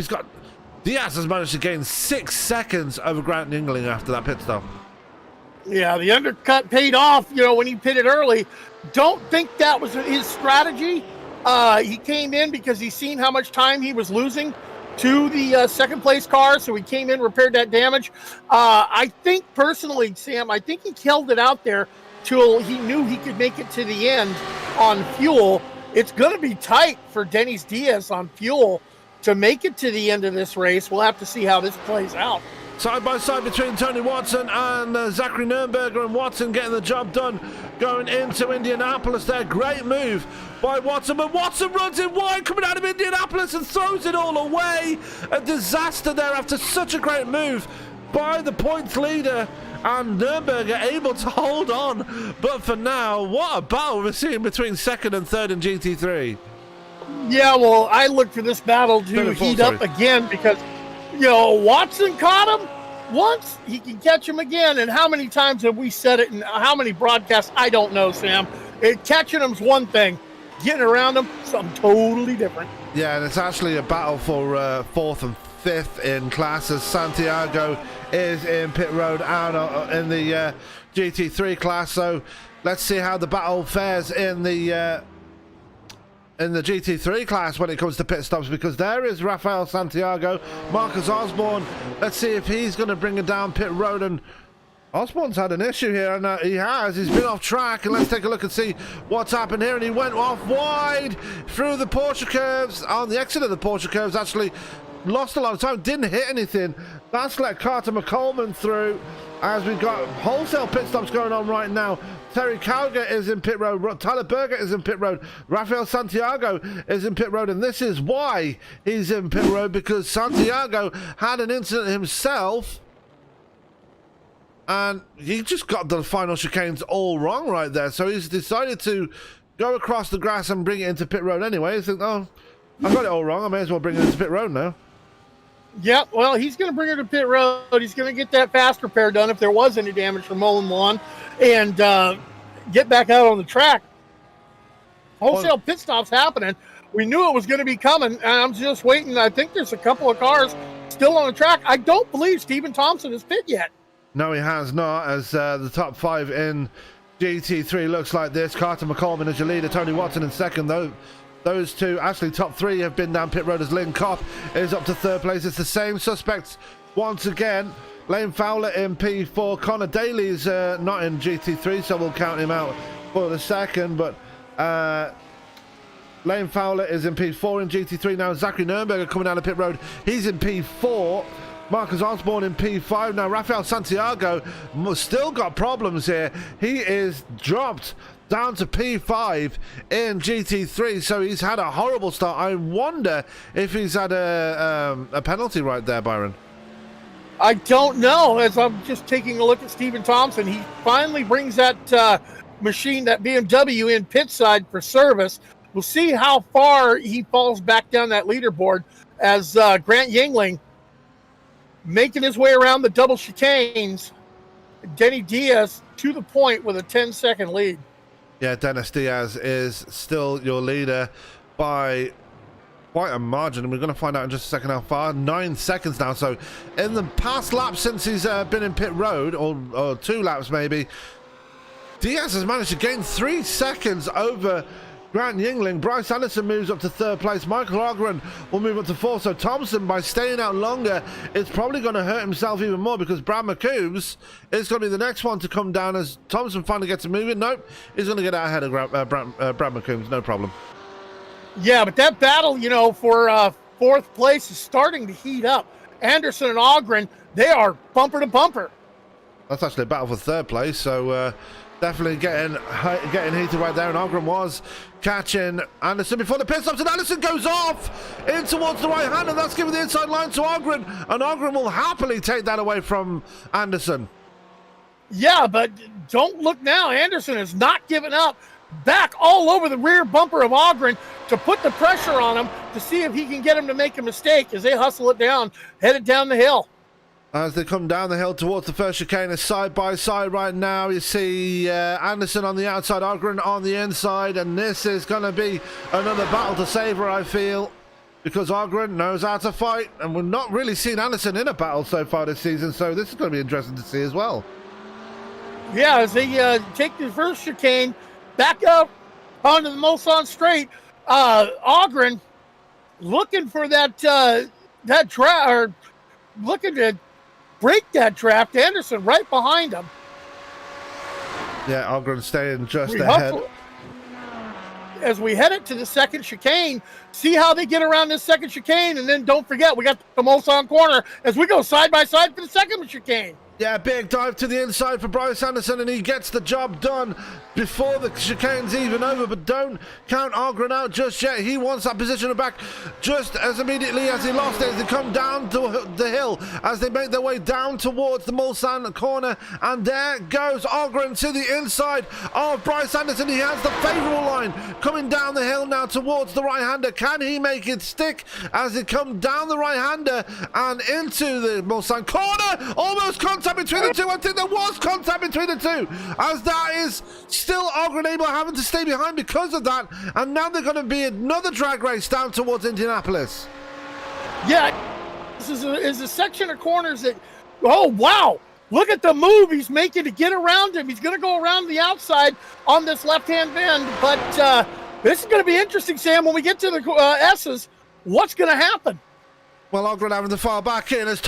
Diaz has managed to gain 6 seconds over Grant Yingling after that pit stop. Yeah, the undercut paid off, you know, when he pitted early. Don't think that was his strategy. He came in because he's seen how much time he was losing to the second place car, so he came in, repaired that damage. I think personally, Sam, I think he held it out there till he knew he could make it to the end on fuel. It's going to be tight for Dennis Diaz on fuel to make it to the end of this race. We'll have to see how this plays out. Side by side between Tony Watson and Zachary Nürnberger, and Watson getting the job done going into Indianapolis there. Great move by Watson, but Watson runs in wide coming out of Indianapolis and throws it all away. A disaster there after such a great move by the points leader, and Nürnberger able to hold on. But for now, what a battle we're seeing between second and third in GT3. Yeah, well, I look for this battle to heat up again because, you know, Watson caught him once, he can catch him again. And how many times have we said it and how many broadcasts? I don't know, Sam. Catching him's one thing. Getting around him, something totally different. Yeah, and it's actually a battle for fourth and fifth in class, as Santiago is in pit road and in the GT3 class. So let's see how the battle fares in the GT3 class when it comes to pit stops, because there is Rafael Santiago, Marcus Osborne. Let's see if he's going to bring it down pit road. And Osborne's had an issue here, and he's been off track. And let's take a look and see what's happened here. And he went off wide through the Porsche curves, on the exit of the Porsche curves, actually lost a lot of time, didn't hit anything. That's let Carter McColeman through, as we've got wholesale pit stops going on right now. Terry Cowger is in pit road, Tyler Berger is in pit road, Rafael Santiago is in pit road, and this is why he's in pit road, because Santiago had an incident himself, and he just got the final chicanes all wrong right there. So he's decided to go across the grass and bring it into pit road anyway. He's thinking, oh, I got it all wrong, I may as well bring it into pit road now. Yeah, well, he's going to bring her to pit road. He's going to get that fast repair done if there was any damage from mowing lawn, and get back out on the track. Wholesale pit stops happening. We knew it was going to be coming, and I'm just waiting. I think there's a couple of cars still on the track. I don't believe Stephen Thompson has pit yet. No, he has not, as the top five in GT3 looks like this. Carter McColeman as your leader, Tony Watson in second, though. Those two, actually top three, have been down pit road, as Lynn Kopp is up to third place. It's the same suspects once again. Lane Fowler in P4. Connor Daly's not in GT3, so we'll count him out for the second. But Lane Fowler is in P4 in GT3 now. Zachary Nürnberger coming down the pit road. He's in P4. Marcus Osborne in P5. Now, Rafael Santiago still got problems here. He is dropped down to P5 in GT3, so he's had a horrible start. I wonder if he's had a penalty right there, Byron. I don't know. As I'm just taking a look at Stephen Thompson, he finally brings that machine, that BMW, in pit side for service. We'll see how far he falls back down that leaderboard, as Grant Yingling making his way around the double chicanes. Denny Diaz to the point with a 10-second lead. Yeah, Dennis Diaz is still your leader by quite a margin, and we're going to find out in just a second how far. 9 seconds now. So in the past lap since he's been in pit road, or 2 laps maybe, Diaz has managed to gain 3 seconds over Grant Yingling. Bryce Anderson moves up to third place. Michael Ogren will move up to fourth. So Thompson, by staying out longer, is probably going to hurt himself even more, because Brad McCombs is going to be the next one to come down as Thompson finally gets to moving. Nope, he's going to get out ahead of Brad McCombs, no problem. Yeah, but that battle, for fourth place is starting to heat up. Anderson and Ogren, they are bumper to bumper. That's actually a battle for third place, so definitely getting heated right there. And Ogren was catching Anderson before the pit stops, and Anderson goes off in towards the right hand, and that's giving the inside line to Ogren, and Ogren will happily take that away from Anderson. Yeah, but don't look now. Anderson has not given up. Back all over the rear bumper of Ogren to put the pressure on him to see if he can get him to make a mistake as they hustle it down, headed down the hill. As they come down the hill towards the first chicane, side by side right now, you see Anderson on the outside, Ogren on the inside, and this is going to be another battle to savour, I feel, because Ogren knows how to fight, and we've not really seen Anderson in a battle so far this season, so this is going to be interesting to see as well. Yeah, as they take the first chicane back up onto the Mulsanne straight, Ogren looking for that draft, or looking to break that draft. Anderson right behind him. Yeah, Ogren staying just ahead. As we head it to the second chicane, see how they get around this second chicane, and then don't forget, we got the Mulsanne corner as we go side by side for the second chicane. Yeah, big dive to the inside for Bryce Anderson, and he gets the job done before the chicane's even over. But don't count Ogren out just yet. He wants that position back just as immediately as he lost it, as they come down to the hill, as they make their way down towards the Mulsanne corner. And there goes Ogren to the inside of Bryce Anderson. He has the favourable line coming down the hill now towards the right-hander. Can he make it stick as it comes down the right-hander and into the Mulsanne corner? Almost contact between the two. I think there was contact between the two, as that is still Ogren able having to stay behind because of that. And now they're going to be another drag race down towards Indianapolis. Yeah, this is a section of corners that, oh, wow. Look at the move he's making to get around him. He's going to go around the outside on this left-hand bend. But this is going to be interesting, Sam, when we get to the S's. What's going to happen? Well, Ogren having to file back in as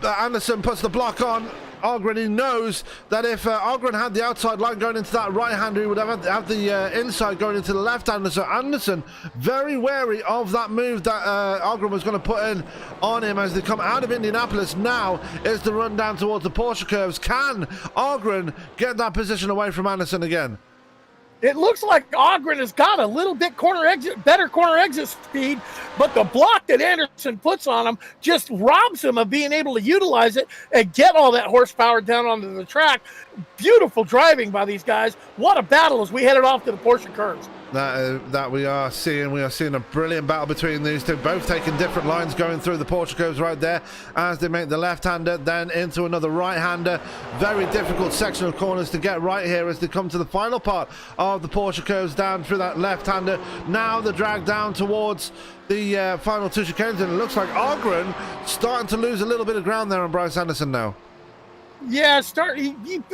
Anderson puts the block on. Ogren, he knows that if Ogren had the outside line going into that right-hander, he would have the inside going into the left-hander. So Anderson very wary of that move that Ogren was going to put in on him as they come out of Indianapolis. Now is the run down towards the Porsche curves. Can Ogren get that position away from Anderson again? It looks like Ogren has got a little bit better corner exit speed, but the block that Anderson puts on him just robs him of being able to utilize it and get all that horsepower down onto the track. Beautiful driving by these guys. What a battle as we headed off to the Porsche curves. That we are seeing a brilliant battle between these two, both taking different lines going through the Porsche curves right there as they make the left-hander then into another right-hander. Very difficult section of corners to get right here as they come to the final part of the Porsche curves down through that left-hander. Now the drag down towards the final two chicanes, and it looks like Ogren starting to lose a little bit of ground there on Bryce Anderson now. Yeah,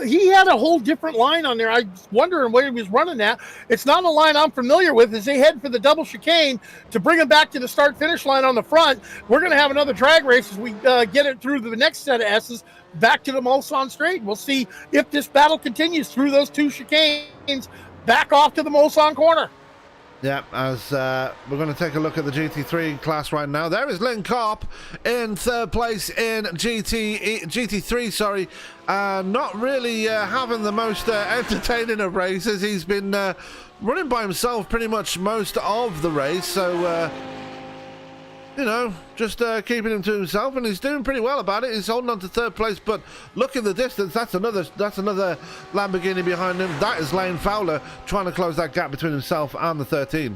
he had a whole different line on there. I was wondering where he was running at. It's not a line I'm familiar with as they head for the double chicane to bring him back to the start-finish line on the front. We're going to have another drag race as we get it through the next set of S's back to the Mulsanne Straight. We'll see if this battle continues through those two chicanes back off to the Mulsanne corner. Yeah, as we're going to take a look at the GT3 class right now. There is Lynn Carp in third place in GT3, sorry. Not really having the most entertaining of races. He's been running by himself pretty much most of the race. So, you know, just keeping him to himself, and he's doing pretty well about it. He's holding on to third place, but look in the distance. That's another Lamborghini behind him. That is Lane Fowler trying to close that gap between himself and the 13.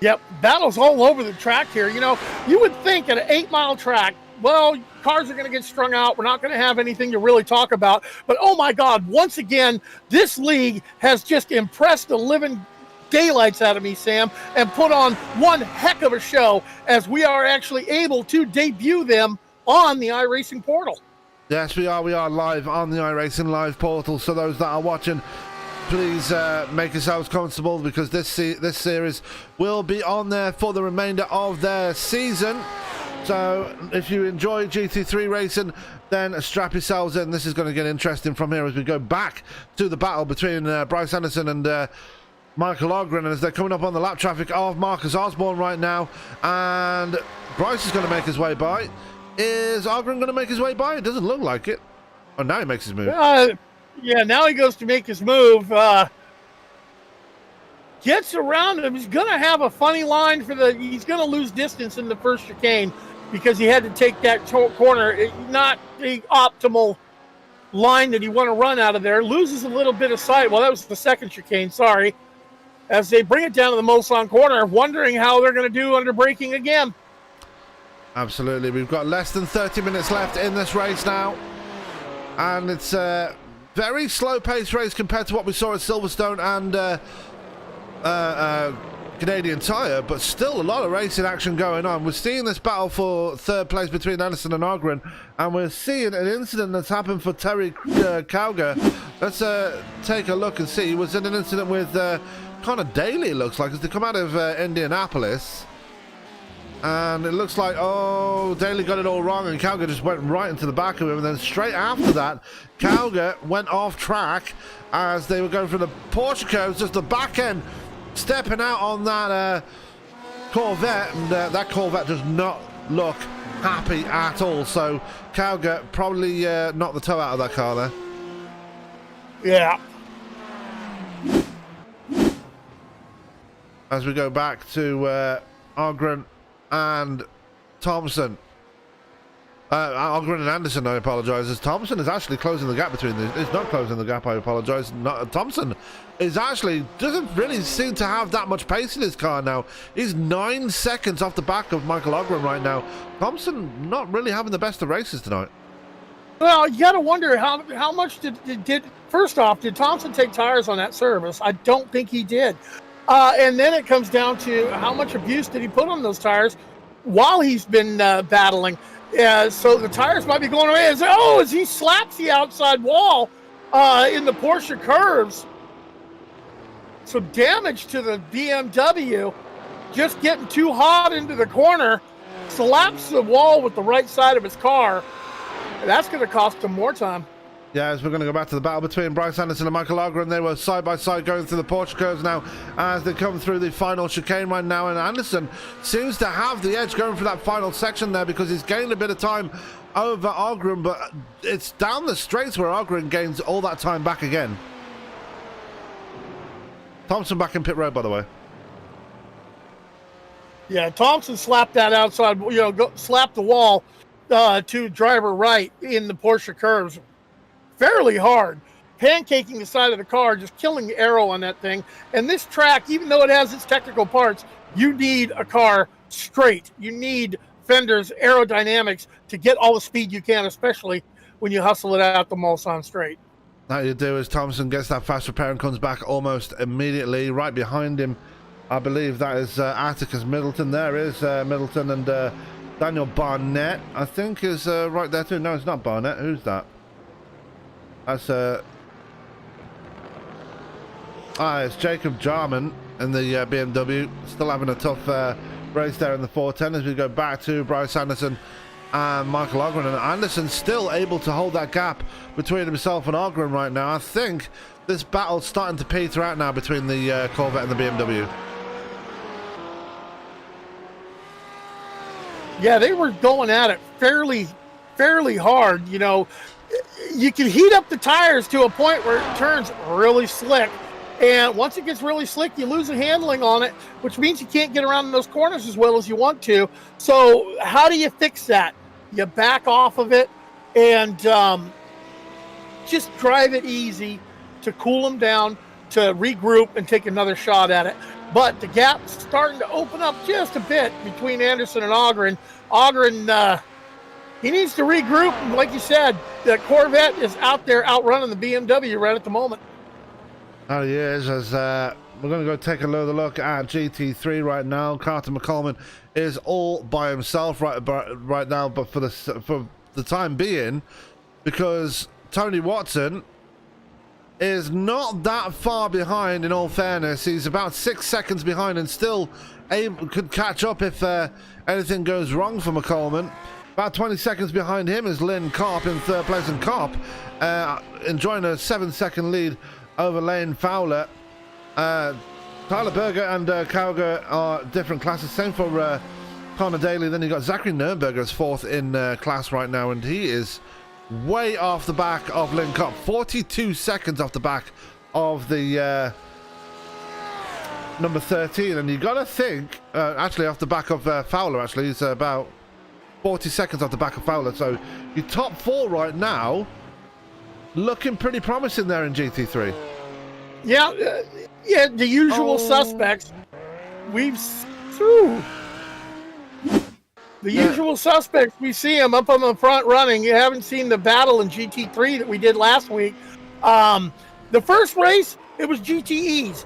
Yep, battles all over the track here. You know, you would think at an 8-mile track, well, cars are going to get strung out. We're not going to have anything to really talk about. But, oh, my God, once again, this league has just impressed the living daylights out of me, Sam, and put on one heck of a show as we are actually able to debut them on the iRacing portal. Yes, we are. We are live on the iRacing Live portal. So those that are watching, please make yourselves comfortable because this series will be on there for the remainder of their season. So if you enjoy GT3 racing, then strap yourselves in. This is going to get interesting from here as we go back to the battle between Bryce Anderson and Michael Ogren, as they're coming up on the lap traffic of Marcus Osborne right now, and Bryce is going to make his way by. Is Ogren going to make his way by? It doesn't look like it. Oh, now he makes his move. Yeah, now he goes to make his move. Gets around him. He's going to have a funny line he's going to lose distance in the first chicane because he had to take that corner. Not the optimal line that he want to run out of there. Loses a little bit of sight. Well, that was the second chicane, sorry. As they bring it down to the Mulsanne corner, wondering how they're going to do under braking again. Absolutely. We've got less than 30 minutes left in this race now. And it's a very slow-paced race compared to what we saw at Silverstone and Canadian Tire, but still a lot of racing action going on. We're seeing this battle for third place between Anderson and Ogren, and we're seeing an incident that's happened for Terry Cowger. Let's take a look and see. It was in an incident with Connor Daly, it looks like, as they come out of Indianapolis. And it looks like, Daly got it all wrong, and Cowger just went right into the back of him. And then straight after that, Cowger went off track as they were going for the Porsche curves, just the back end stepping out on that Corvette. And that Corvette does not look happy at all. So Cowger probably knocked the toe out of that car there. Yeah. As we go back to Ogren and Thompson. Ogren and Anderson, I apologise, as Thompson is actually closing the gap between these. It's not closing the gap, I apologise. Thompson is actually, doesn't really seem to have that much pace in his car now. He's 9 seconds off the back of Michael Ogren right now. Thompson not really having the best of races tonight. Well, you got to wonder how much did first off, did Thompson take tires on that service? I don't think he did. And then it comes down to how much abuse did he put on those tires while he's been battling. So the tires might be going away. As he slaps the outside wall in the Porsche curves. So damage to the BMW, just getting too hot into the corner, slaps the wall with the right side of his car. That's going to cost him more time. Yeah, as we're going to go back to the battle between Bryce Anderson and Michael Ogren. They were side by side going through the Porsche curves now as they come through the final chicane right now. And Anderson seems to have the edge going for that final section there because he's gained a bit of time over Ogren. But it's down the straights where Ogren gains all that time back again. Thompson back in pit road, by the way. Yeah, Thompson slapped that outside, slapped the wall to driver right in the Porsche curves. Fairly hard, pancaking the side of the car, just killing the aero on that thing. And this track, even though it has its technical parts, you need a car straight. You need fenders, aerodynamics to get all the speed you can, especially when you hustle it out the Mulsanne straight. How you do is Thompson gets that fast repair and comes back almost immediately. Right behind him, I believe that is Atticus Middleton. There is Middleton, and Daniel Barnett, I think, is right there too. No, it's not Barnett. Who's that? That's it's Jacob Jarman in the BMW, still having a tough race there in the 410 as we go back to Bryce Anderson and Michael Ogren. And Anderson still able to hold that gap between himself and Ogren right now. I think this battle's starting to peter out now between the Corvette and the BMW. Yeah, they were going at it fairly hard, You can heat up the tires to a point where it turns really slick. And once it gets really slick, you lose the handling on it, which means you can't get around those corners as well as you want to. So how do you fix that? You back off of it and just drive it easy to cool them down, to regroup and take another shot at it. But the gap's starting to open up just a bit between Anderson and Ogren. Ogren, he needs to regroup. And like you said, the Corvette is out there outrunning the BMW right at the moment. Oh, he is. As we're going to go take a look at GT3 right now. Carter McCollum is all by himself right now, but for the time being, because Tony Watson is not that far behind. In all fairness, he's about 6 seconds behind and still could catch up if anything goes wrong for McCollum. About 20 seconds behind him is Lynn Kopp in third place, and Kopp enjoying a 7-second lead over Lane Fowler. Tyler Berger and Kauger are different classes. Same for Connor Daly. Then you got Zachary Nürnberger as fourth in class right now, and he is way off the back of Lynn Kopp. 42 seconds off the back of the number 13, and you got to think actually off the back of Fowler. Actually, he's about 40 seconds off the back of Fowler. So your top four right now looking pretty promising there in GT3. Yeah, the usual suspects. The usual suspects, we see them up on the front running. You haven't seen the battle in GT3 that we did last week. The first race, it was GTEs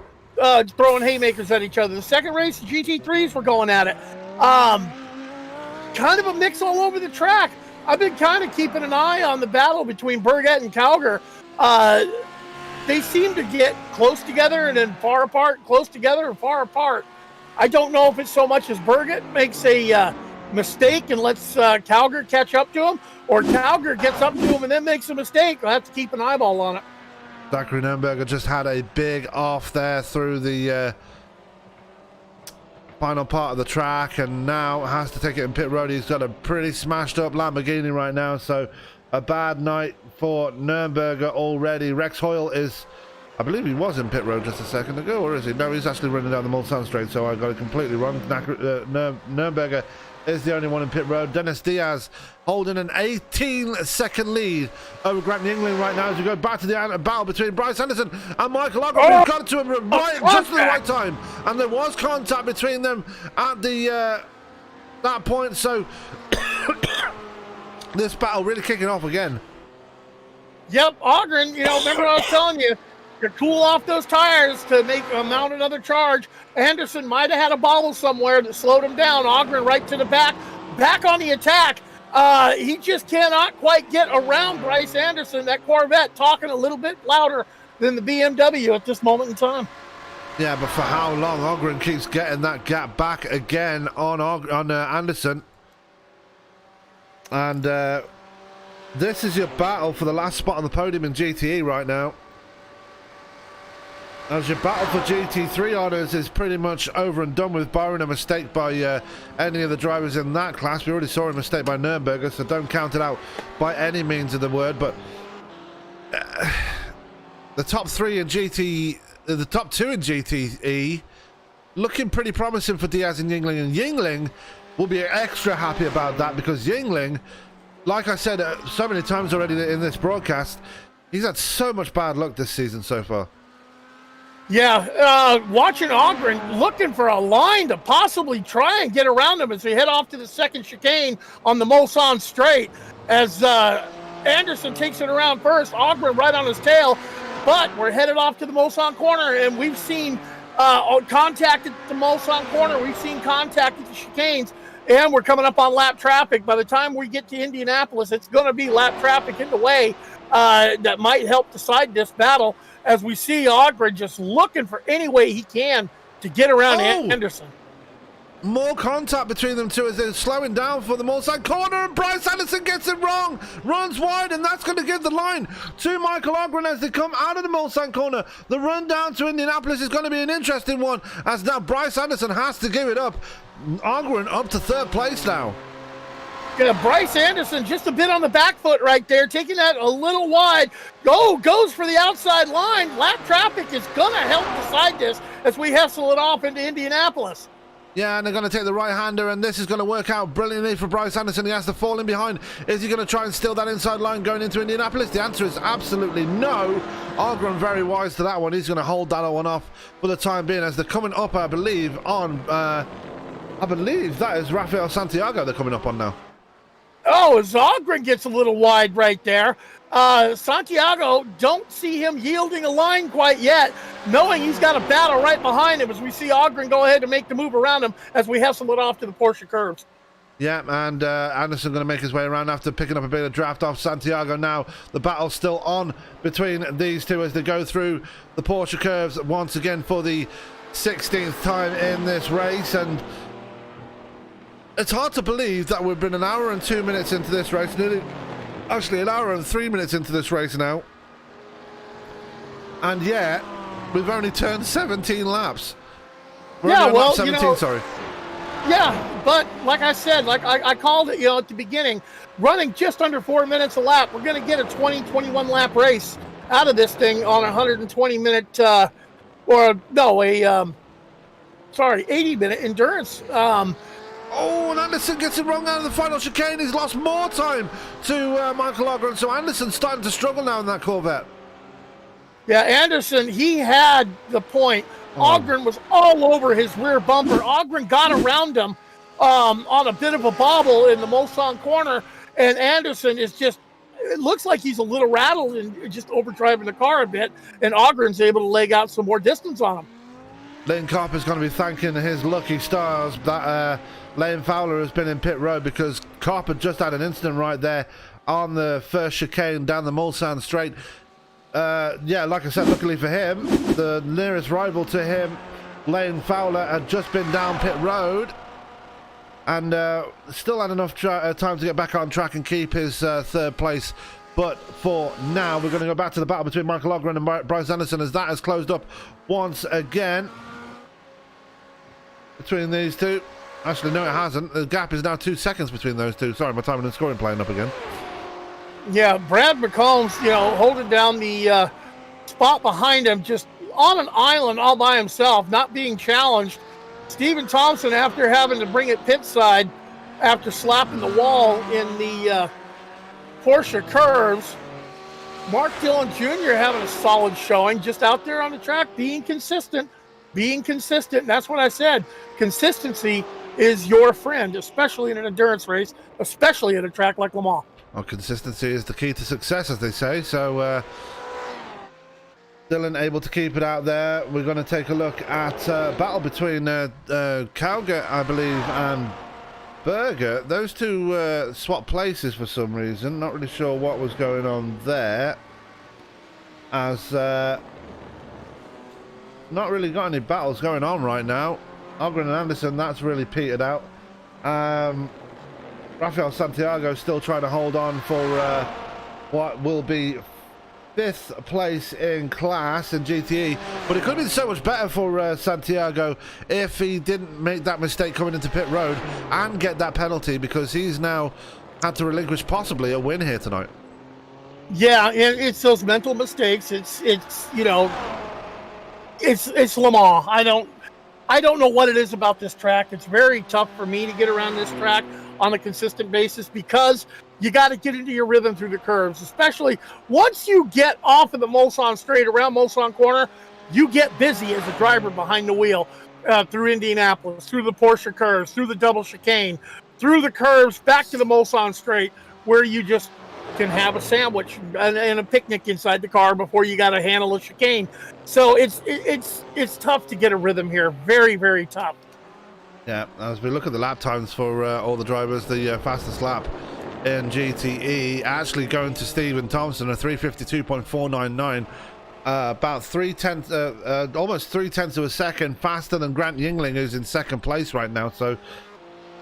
throwing haymakers at each other. The second race, the GT3s were going at it. Kind of a mix all over the track. I've been kind of keeping an eye on the battle between Burgett and Kauger. They seem to get close together and then far apart, close together and far apart. I don't know if it's so much as Burgett makes a mistake and lets Kauger catch up to him, or Kauger gets up to him and then makes a mistake. I'll have to keep an eyeball on it. Zachary Nürnberger just had a big off there through the final part of the track, and now has to take it in pit road. He's got a pretty smashed up Lamborghini right now, so a bad night for Nürnberger already. Rex Hoyle is, I believe he was in pit road just a second ago, or is he? No, he's actually running down the Mulsanne straight, so I got it completely wrong. Nürnberger is the only one in pit road. Dennis Diaz holding an 18-second lead over Grant Yingling right now as we go back to the battle between Bryce Anderson and Michael Ogren. Who got to him right, just at the right time. And there was contact between them at the that point. So this battle really kicking off again. Yep, Ogren, remember what I was telling you? You cool off those tires to mount another charge. Anderson might have had a bobble somewhere that slowed him down. Ogren right to the back on the attack. He just cannot quite get around Bryce Anderson. That Corvette talking a little bit louder than the BMW at this moment in time. Yeah, but for how long? Ogren keeps getting that gap back again on Anderson. And this is your battle for the last spot on the podium in GTE right now. As your battle for GT3 honours is pretty much over and done with, barring a mistake by any of the drivers in that class. We already saw a mistake by Nürnberger, so don't count it out by any means of the word. But the top three in the top two in GTE, looking pretty promising for Diaz and Yingling. And Yingling will be extra happy about that because Yingling, like I said so many times already in this broadcast, he's had so much bad luck this season so far. Yeah, watching Ogren looking for a line to possibly try and get around him as we head off to the second chicane on the Mulsanne straight. As Anderson takes it around first, Ogren right on his tail, but we're headed off to the Mulsanne corner, and we've seen contact at the Mulsanne corner. We've seen contact at the chicanes, and we're coming up on lap traffic. By the time we get to Indianapolis, it's going to be lap traffic in the way that might help decide this battle, as we see Ogren just looking for any way he can to get around Anderson. More contact between them two as they're slowing down for the Mulsanne corner, and Bryce Anderson gets it wrong, runs wide, and that's going to give the line to Michael Ogren as they come out of the Mulsanne corner. The run down to Indianapolis is going to be an interesting one, as now Bryce Anderson has to give it up. Ogren up to third place now. Yeah, Bryce Anderson just a bit on the back foot right there, taking that a little wide. Goes for the outside line. Lap traffic is going to help decide this as we hustle it off into Indianapolis. Yeah, and they're going to take the right-hander, and this is going to work out brilliantly for Bryce Anderson. He has to fall in behind. Is he going to try and steal that inside line going into Indianapolis? The answer is absolutely no. Ogren very wise to that one. He's going to hold that one off for the time being as they're coming up, I believe, on... I believe that is Rafael Santiago they're coming up on now. Oh, as Ogren gets a little wide right there. Santiago, don't see him yielding a line quite yet, knowing he's got a battle right behind him as we see Ogren go ahead and make the move around him as we hustle it off to the Porsche curves. Yeah, and Anderson going to make his way around after picking up a bit of draft off Santiago. Now the battle's still on between these two as they go through the Porsche curves once again for the 16th time in this race. And it's hard to believe that we've been an hour and 2 minutes into this race, actually an hour and 3 minutes into this race now, and yet we've only turned 17 laps. We're only on lap 17, sorry. Yeah, but like I said, like I called it, at the beginning, running just under 4 minutes a lap, we're going to get a 20-21 lap race out of this thing on a 120-minute, 80-minute endurance. Oh, and Anderson gets it wrong out of the final chicane. He's lost more time to Michael Ogren. So Anderson's starting to struggle now in that Corvette. Yeah, Anderson, he had the point. Ogren was all over his rear bumper. Ogren got around him on a bit of a bobble in the Mulsanne corner. And Anderson is just, it looks like he's a little rattled and just overdriving the car a bit. And Ogren's able to leg out some more distance on him. Lane Carper's going to be thanking his lucky stars that Lane Fowler has been in pit road, because Carper just had an incident right there on the first chicane down the Mulsanne straight. Yeah, like I said, luckily for him, the nearest rival to him, Lane Fowler, had just been down pit road and still had enough time to get back on track and keep his third place. But for now, we're going to go back to the battle between Michael Ogren and Bryce Anderson as that has closed up once again between these two. Actually, no, it hasn't. The gap is now 2 seconds between those two. Sorry, my timing and scoring playing up again. Yeah, Brad McCombs, holding down the spot behind him, just on an island all by himself, not being challenged. Stephen Thompson, after having to bring it pit side, after slapping the wall in the Porsche curves. Mark Dillon Jr. having a solid showing, just out there on the track, being consistent. And that's what I said. Consistency is your friend, especially in an endurance race, especially at a track like Le Mans. Well, consistency is the key to success, as they say. So Dillon able to keep it out there. We're going to take a look at battle between Kauga, I believe, and Berger. Those two swapped places for some reason. Not really sure what was going on there. As not really got any battles going on right now. Ogren and Anderson, that's really petered out. Rafael Santiago still trying to hold on for what will be 5th place in class in GTE, but it could have been so much better for Santiago if he didn't make that mistake coming into pit road and get that penalty, because he's now had to relinquish possibly a win here tonight. Yeah, it's those mental mistakes. It's you know, it's Le Mans. I don't know what it is about this track. It's very tough for me to get around this track on a consistent basis, because you got to get into your rhythm through the curves, especially once you get off of the Mulsanne straight around Mulsanne corner. You get busy as a driver behind the wheel through Indianapolis, through the Porsche curves, through the double chicane, through the curves, back to the Mulsanne straight, where you just can have a sandwich and a picnic inside the car before you got to handle a chicane. So it's tough to get a rhythm here. Very, very tough. Yeah, as we look at the lap times for all the drivers, the fastest lap in GTE actually going to Stephen Thompson, a 3:52.499, about almost 3/10 of a second faster than Grant Yingling, who's in second place right now. So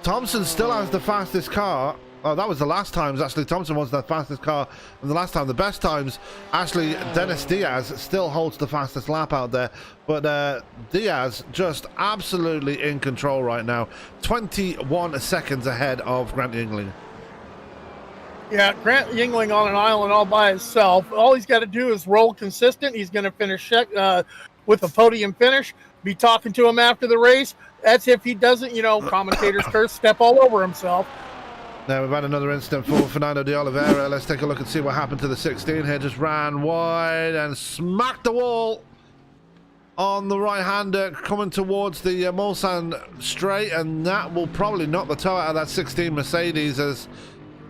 Thompson still has the fastest car. Oh, that was the last times. Actually, Thompson was the fastest car, and the last time, the best times, actually, Dennis Diaz still holds the fastest lap out there. But Diaz just absolutely in control right now. 21 seconds ahead of Grant Yingling. Yeah, Grant Yingling on an island all by himself. All he's got to do is roll consistent. He's going to finish with a podium finish. Be talking to him after the race. That's if he doesn't, you know, commentators curse, step all over himself. Now we've had another incident for Fernando de Oliveira. Let's take a look and see what happened to the 16 here. Just ran wide and smacked the wall on the right-hander coming towards the Mulsanne straight, and that will probably knock the toe out of that 16 Mercedes, as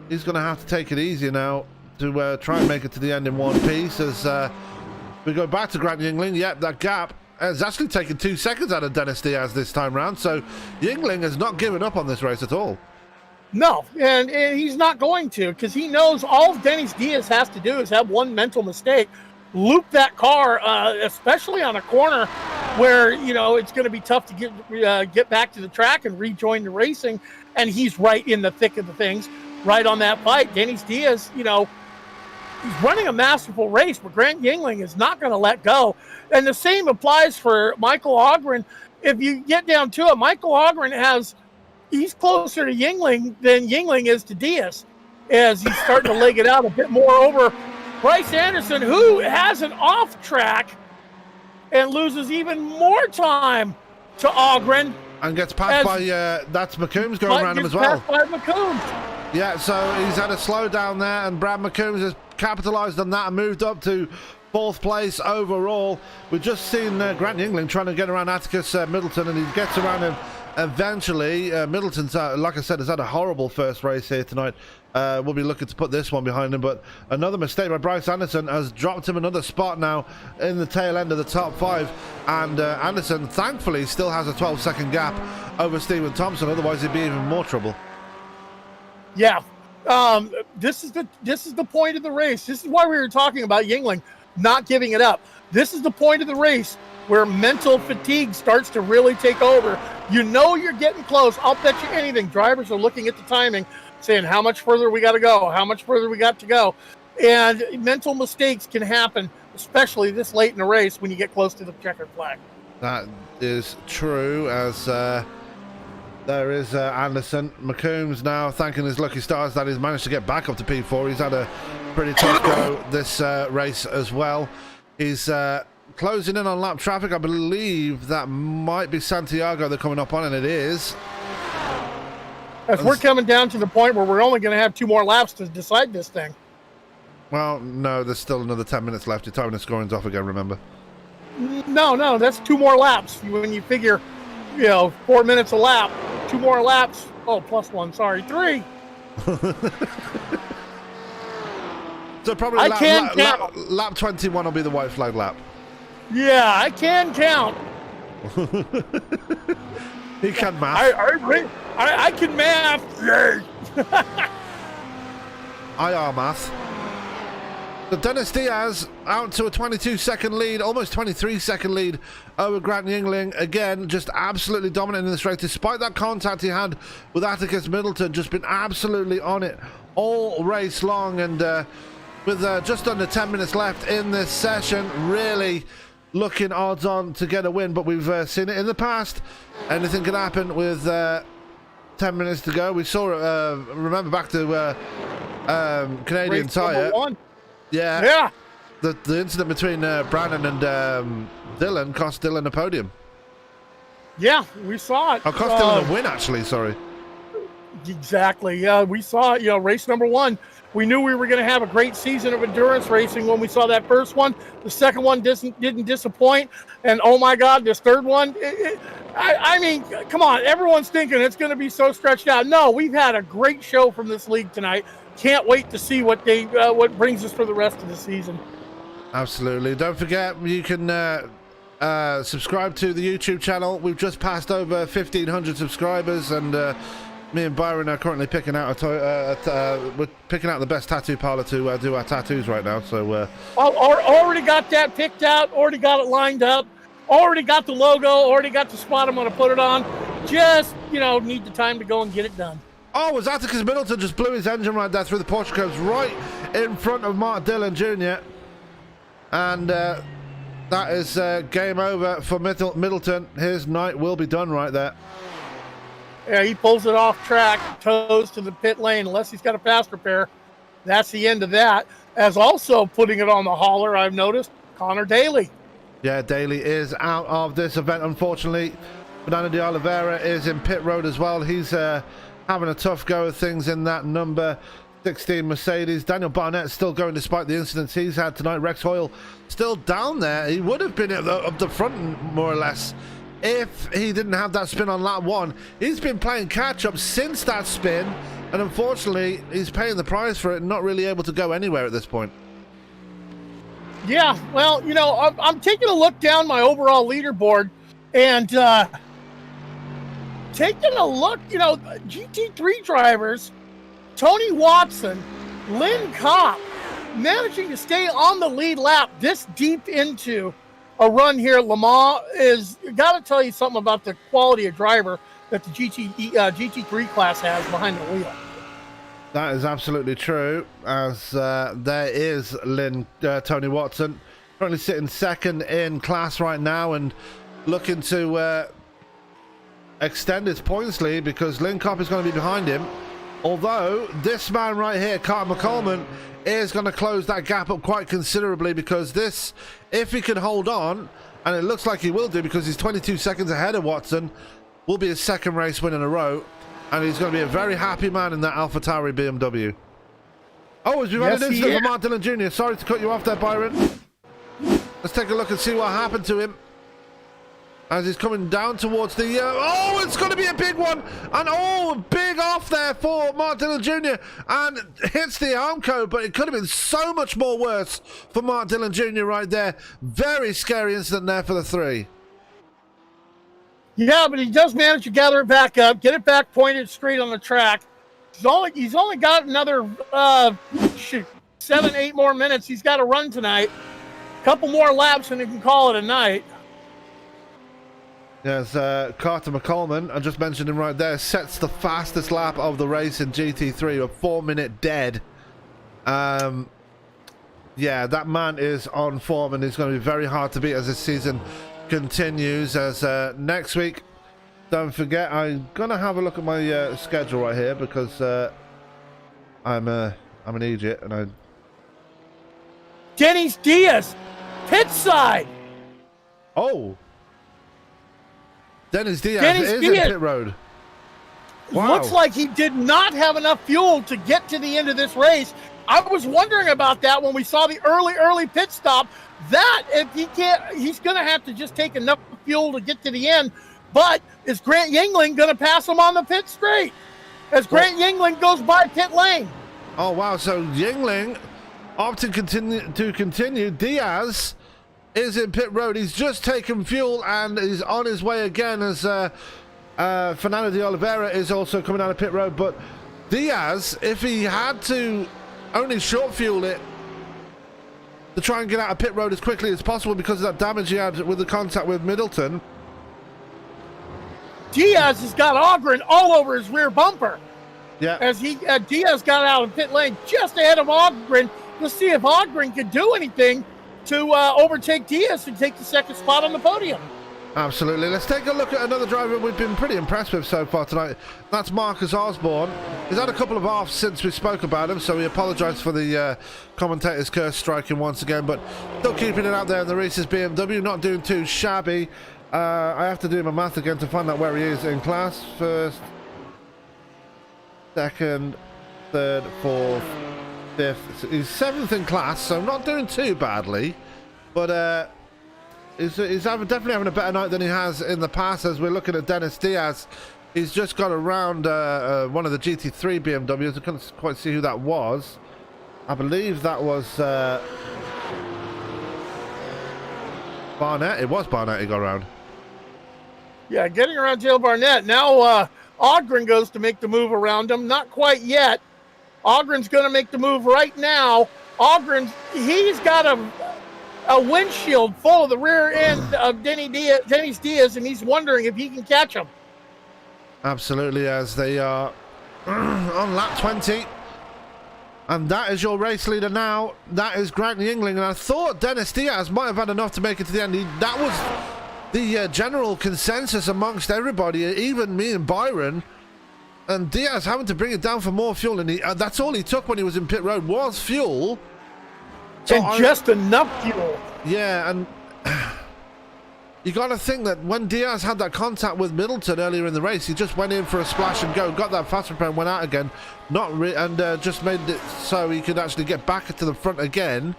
he's going to have to take it easy now to try and make it to the end in one piece. As we go back to Grant Yingling, yep, that gap has actually taken 2 seconds out of Dennis Diaz this time round, so Yingling has not given up on this race at all. No, and he's not going to, because he knows all Dennis Diaz has to do is have one mental mistake, loop that car, especially on a corner where, you know, it's going to be tough to get back to the track and rejoin the racing, and he's right in the thick of the things, right on that fight. Dennis Diaz, you know, he's running a masterful race, but Grant Yingling is not going to let go. And the same applies for Michael Ogren. If you get down to it, Michael Ogren he's closer to Yingling than Yingling is to Diaz, as he's starting to leg it out a bit more over Bryce Anderson, who has an off track and loses even more time to Ogren. And gets passed by, that's McCombs going around him as well. Passed by McCombs. Yeah, so he's had a slowdown there, and Brad McCombs has capitalised on that and moved up to 4th place overall. We've just seen Grant Yingling trying to get around Atticus Middleton, and he gets around him eventually. Middleton's, like I said, has had a horrible first race here tonight. We'll be looking to put this one behind him, but another mistake by Bryce Anderson has dropped him another spot now in the tail end of the top 5, and Anderson thankfully still has a 12-second gap over Stephen Thompson, otherwise he'd be even more trouble. Yeah, this is the point of the race. This is why we were talking about Yingling not giving it up. This is the point of the race where mental fatigue starts to really take over. You know you're getting close. I'll bet you anything. Drivers are looking at the timing, saying how much further we got to go, how much further we got to go. And mental mistakes can happen, especially this late in the race when you get close to the checkered flag. That is true, as there is Anderson. McCombs now thanking his lucky stars that he's managed to get back up to P4. He's had a pretty tough go this race as well. He's closing in on lap traffic. I believe that might be Santiago they're coming up on, and it is. as we're coming down to the point where we're only going to have 2 more laps to decide this thing. Well, no, there's still another 10 minutes left. Your time and scoring's off again, remember? No, that's 2 more laps. When you figure, 4 minutes a lap, 2 more laps. Oh, plus 1, sorry, 3. So probably I can count. lap 21 will be the white flag lap. Yeah, I can count. He can math. I can math. Yay. IR math. So Dennis Diaz out to a 22-second lead, almost 23-second lead over Grant Yingling. Again, just absolutely dominating this race. Despite that contact he had with Atticus Middleton, just been absolutely on it all race long. And with just under 10 minutes left in this session, really looking odds on to get a win. But we've seen it in the past. Anything can happen with 10 minutes to go. We saw it, remember back to Canadian Tire. Yeah. The incident between Brandon and Dylan cost Dylan a podium. Yeah, we saw it. Oh, cost Dylan a win, actually, sorry. Exactly. Yeah, we saw it. Race number 1. We knew we were going to have a great season of endurance racing when we saw that first one. The second one didn't disappoint. And, oh, my God, this third one. I mean, come on. Everyone's thinking it's going to be so stretched out. No, we've had a great show from this league tonight. Can't wait to see what brings us for the rest of the season. Absolutely. Don't forget, you can subscribe to the YouTube channel. We've just passed over 1,500 subscribers, and me and Byron are currently picking out we're picking out the best tattoo parlor to do our tattoos right now. So already got that picked out. Already got it lined up. Already got the logo. Already got the spot I'm going to put it on. Just need the time to go and get it done. Oh, was Atticus Middleton just blew his engine right there through the Porsche curbs right in front of Mark Dillon Jr. And that is game over for Middleton. His night will be done right there. Yeah, he pulls it off track, toes to the pit lane, unless he's got a fast repair. That's the end of that. As also putting it on the hauler, I've noticed, Connor Daly. Yeah, Daly is out of this event, unfortunately. Fernando de Oliveira is in pit road as well. He's having a tough go of things in that number 16 Mercedes. Daniel Barnett still going despite the incidents he's had tonight. Rex Hoyle still down there. He would have been up the front more or less if he didn't have that spin on lap 1. He's been playing catch up since that spin, and unfortunately he's paying the price for it and not really able to go anywhere at this point. Yeah, well, I'm taking a look down my overall leaderboard, and taking a look, GT3 drivers, Tony Watson, Lynn Kopp, managing to stay on the lead lap this deep into a run here at Le Mans is got to tell you something about the quality of driver that the GT3 class has behind the wheel. That is absolutely true, as there is Tony Watson, currently sitting second in class right now and looking to extend his points lead, because Lynn Kopp is going to be behind him. Although this man right here, Carter McCollum, is going to close that gap up quite considerably, because this, if he can hold on, and it looks like he will do because he's 22 seconds ahead of Watson, will be his second race win in a row, and he's going to be a very happy man in that AlphaTauri BMW. Oh, we've had an incident for Mark Dillon Jr. Sorry to cut you off there, Byron. Let's take a look and see what happened to him as he's coming down towards the oh, it's going to be a big one, and big off there for Mark Dillon Jr. and hits the arm code, but it could have been so much more worse for Mark Dillon Jr. right there. Very scary incident there for the 3. Yeah, but he does manage to gather it back up, get it back pointed straight on the track. He's only got another 7-8 more minutes. He's got to run tonight. A couple more laps and he can call it a night. Yes, Carter McCollum, I just mentioned him right there, sets the fastest lap of the race in GT3, a 4-minute dead. Yeah, that man is on form, and he's going to be very hard to beat as this season continues. As next week, don't forget, I'm going to have a look at my schedule right here, because I'm an idiot, and Dennis Diaz, pit side. Oh. Dennis Diaz is in pit road. Wow. Looks like he did not have enough fuel to get to the end of this race. I was wondering about that when we saw the early pit stop. That if he can't, he's going to have to just take enough fuel to get to the end. But is Grant Yingling going to pass him on the pit straight as Grant Yingling goes by pit lane? Oh, wow. So Yingling opting to continue. Diaz is in pit road. He's just taken fuel and is on his way again as Fernando de Oliveira is also coming out of pit road. But Diaz, if he had to only short fuel it to try and get out of pit road as quickly as possible because of that damage he had with the contact with Middleton. Diaz has got Ogren all over his rear bumper. Yeah. As Diaz got out of pit lane just ahead of Ogren to see if Ogren could do anything to overtake Diaz and take the second spot on the podium. Absolutely. Let's take a look at another driver we've been pretty impressed with so far tonight. That's Marcus Osborne. He's had a couple of offs since we spoke about him, so we apologise for the commentator's curse striking once again, but still keeping it out there in the Reese's BMW, not doing too shabby. I have to do my math again to find out where he is in class. First, second, third, fourth, fifth. He's seventh in class, so not doing too badly, but he's definitely having a better night than he has in the past. As we're looking at Dennis Diaz, he's just got around one of the GT3 BMWs. I couldn't quite see who that was. I believe that was Barnett. It was Barnett he got around. Yeah, getting around Dale Barnett. Now Ogren goes to make the move around him. Not quite yet. Ogren's going to make the move right now. Ogren, he's got a windshield full of the rear end of Dennis Diaz, and he's wondering if he can catch him. Absolutely, as they are on lap 20. And that is your race leader now. That is Grant Yingling. And I thought Dennis Diaz might have had enough to make it to the end. That was the general consensus amongst everybody, even me and Byron. And Diaz having to bring it down for more fuel. And that's all he took when he was in pit road was fuel. So just enough fuel. Yeah, and you got to think that when Diaz had that contact with Middleton earlier in the race, he just went in for a splash and go, got that fast repair and went out again, and just made it so he could actually get back to the front again.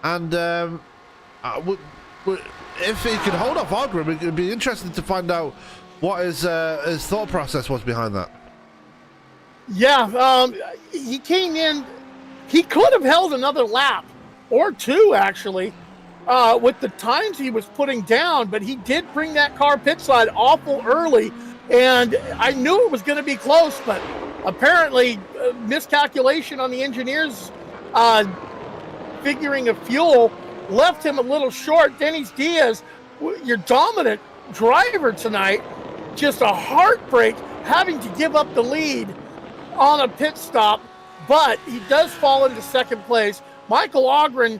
And if he could hold off Ogren, it would be interesting to find out what his thought process was behind that. Yeah, he came in. He could have held another lap or two, actually, with the times he was putting down, but he did bring that car pit side awful early, and I knew it was going to be close, but apparently miscalculation on the engineer's figuring of fuel left him a little short. Dennis Diaz, your dominant driver tonight, just a heartbreak having to give up the lead on a pit stop, but he does fall into second place. Michael Ogren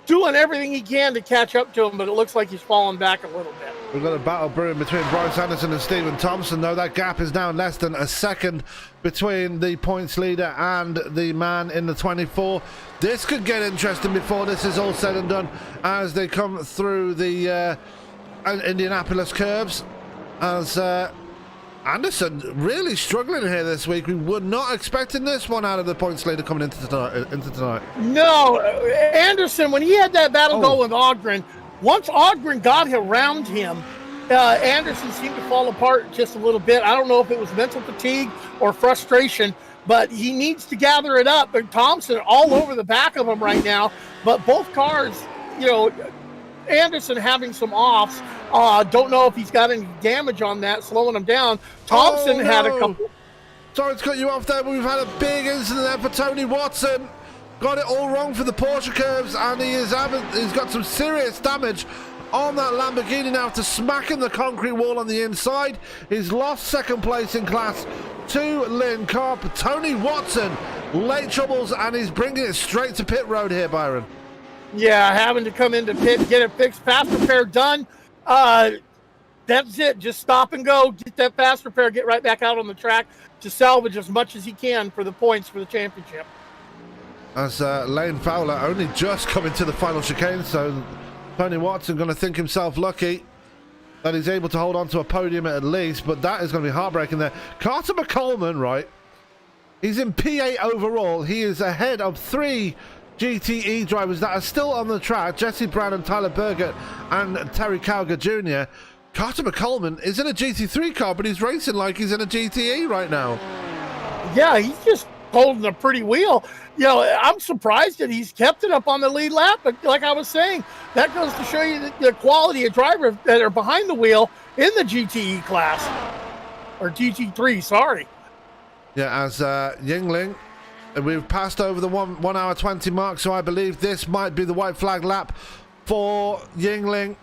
doing everything he can to catch up to him, but it looks like he's falling back a little bit. We've got a battle brewing between Bryce Anderson and Stephen Thompson, though. That gap is now less than a second between the points leader and the man in the 24. This could get interesting before this is all said and done as they come through the Indianapolis curbs. As Anderson really struggling here this week. We were not expecting this one out of the points leader coming into tonight. No, Anderson, when he had that battle go with Ogren, once Ogren got around him, Anderson seemed to fall apart just a little bit. I don't know if it was mental fatigue or frustration, but he needs to gather it up. And Thompson all over the back of him right now. But both cars, Anderson having some offs. Don't know if he's got any damage on that, slowing him down. Thompson had a couple. Sorry to cut you off there, but we've had a big incident there for Tony Watson. Got it all wrong for the Porsche curves, and he's got some serious damage on that Lamborghini now after smacking the concrete wall on the inside. He's lost second place in class to Lynn Carp. Tony Watson, late troubles, and he's bringing it straight to pit road here, Byron. Yeah, having to come into pit, get it fixed, fast repair done. That's it. Just stop and go, get that fast repair, get right back out on the track to salvage as much as he can for the points for the championship. As Lane Fowler only just coming to the final chicane, so Tony Watson going to think himself lucky that he's able to hold on to a podium at least, but that is going to be heartbreaking there. Carter McColeman, right? He's in P8 overall. He is ahead of 3 GTE drivers that are still on the track. Jesse Brown and Tyler Burgett and Terry Cowger Jr. Carter McColeman is in a GT3 car, but he's racing like he's in a GTE right now. Yeah, he's just holding a pretty wheel. You know, I'm surprised that he's kept it up on the lead lap. But like I was saying, that goes to show you the quality of drivers that are behind the wheel in the GTE class. Or GT3, sorry. Yeah, as Yingling, we've passed over the 1 hour 20 mark, so I believe this might be the white flag lap for Yingling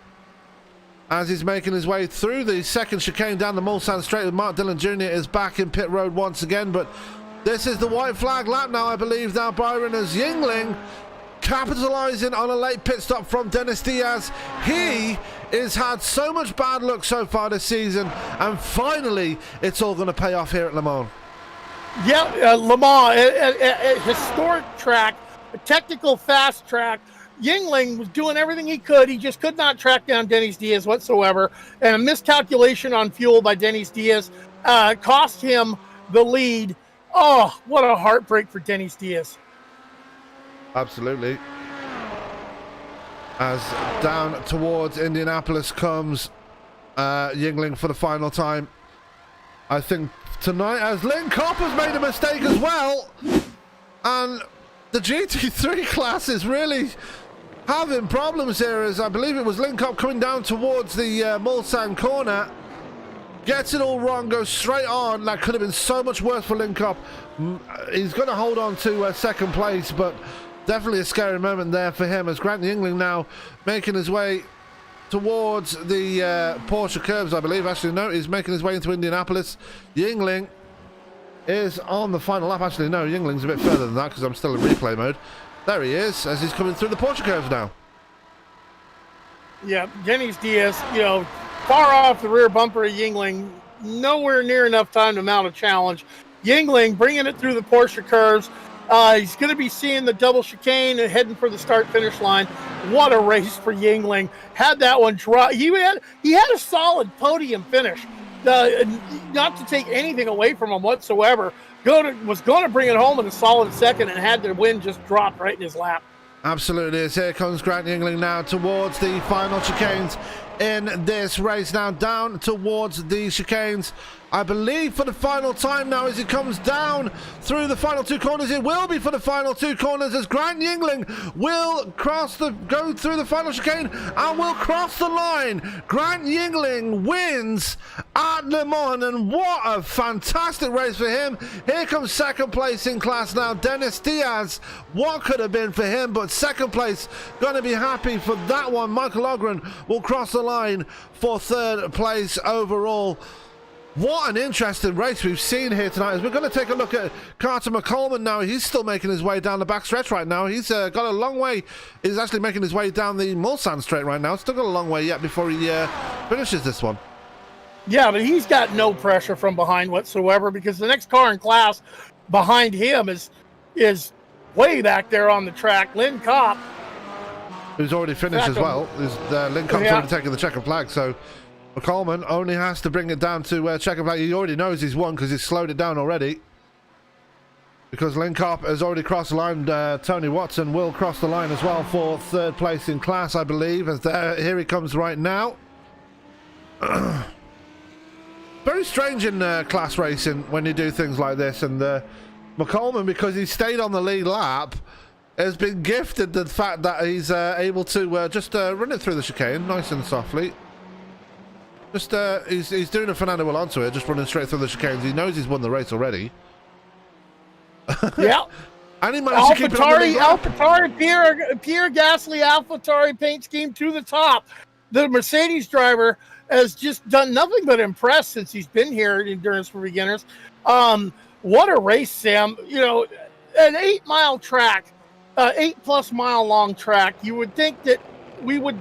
as he's making his way through the second chicane down the Mulsanne straight. Mark Dillon Jr. is back in pit road once again, but this is the white flag lap now, I believe, now, Byron, as Yingling capitalizing on a late pit stop from Dennis Diaz. He has had so much bad luck so far this season, and finally it's all going to pay off here at Le Mans. Yeah, Le Mans, a historic track, a technical fast track. Yingling was doing everything he could. He just could not track down Dennis Diaz whatsoever. And a miscalculation on fuel by Dennis Diaz cost him the lead. Oh, what a heartbreak for Dennis Diaz. Absolutely. As down towards Indianapolis comes Yingling for the final time. I think tonight, as Lynn Copper's made a mistake as well. And the GT3 class is really having problems here, as I believe it was Lynn Cop coming down towards the Mulsanne corner. Gets it all wrong, goes straight on. That could have been so much worse for Lynn Cop. He's going to hold on to second place, but definitely a scary moment there for him, as Grant Yingling now making his way towards the Porsche curbs, I believe. Actually, no, he's making his way into Indianapolis. Yingling is on the final lap. Actually, no, Yingling's a bit further than that because I'm still in replay mode. There he is, as he's coming through the Porsche curves now. Yeah, Dennis Diaz, you know, far off the rear bumper of Yingling, nowhere near enough time to mount a challenge. Yingling bringing it through the Porsche curves. He's going to be seeing the double chicane and heading for the start-finish line. What a race for Yingling. Had that one drop. He had a solid podium finish. Not to take anything away from him whatsoever. Was going to bring it home in a solid second and had the win just drop right in his lap. Absolutely is. Here comes Grant Yingling now towards the final chicanes in this race. Now down towards the chicanes, I believe for the final time now, as he comes down through the final 2 corners. It will be for the final 2 corners, as Grant Yingling will go through the final chicane and will cross the line. Grant Yingling wins at Le Mans, and what a fantastic race for him. Here comes second place in class now, Dennis Diaz. What could have been for him, but second place, going to be happy for that one. Michael Ogren will cross the line for third place overall. What an interesting race we've seen here tonight. As we're going to take a look at Carter McColeman now. He's still making his way down the back stretch right now. He's got a long way. He's actually making his way down the Mulsanne straight right now. Still got a long way yet before he finishes this one. Yeah, but he's got no pressure from behind whatsoever, because the next car in class behind him is way back there on the track. Lynn Kopp, who's already finished as well. Lynn Kopp's already taken the checkered flag, so McColeman only has to bring it down to checkered flag. He already knows he's won because he's slowed it down already. Because Lynn Kopp has already crossed the line. Tony Watson will cross the line as well for third place in class, I believe. As here he comes right now. Very strange in class racing when you do things like this. And McColeman, because he stayed on the lead lap, has been gifted the fact that he's able to just run it through the chicane nice and softly. Just he's doing a Fernando Alonso here, just running straight through the chicanes. He knows he's won the race already. Yeah. And he managed to keep it on the lead lap. AlphaTauri, Pierre Gasly, AlphaTauri paint scheme to the top. The Mercedes driver has just done nothing but impress since he's been here at Endurance for Beginners. What a race, Sam. You know, an 8-mile track, 8+ mile long track. You would think that we would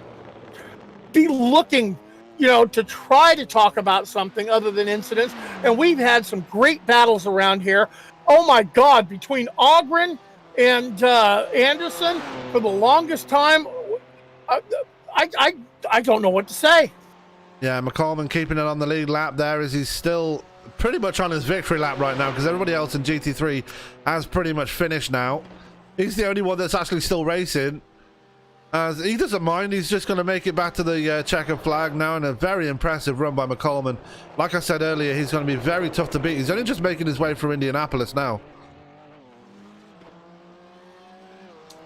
be looking, you know, to try to talk about something other than incidents. And we've had some great battles around here. Oh my God, between Ogren and Anderson for the longest time, I don't know what to say. Yeah, McCollum keeping it on the lead lap there as he's still pretty much on his victory lap right now because everybody else in GT3 has pretty much finished now. He's the only one that's actually still racing. As he doesn't mind, he's just going to make it back to the checkered flag now in a very impressive run by McCollum. And like I said earlier, he's going to be very tough to beat. He's only just making his way through Indianapolis now.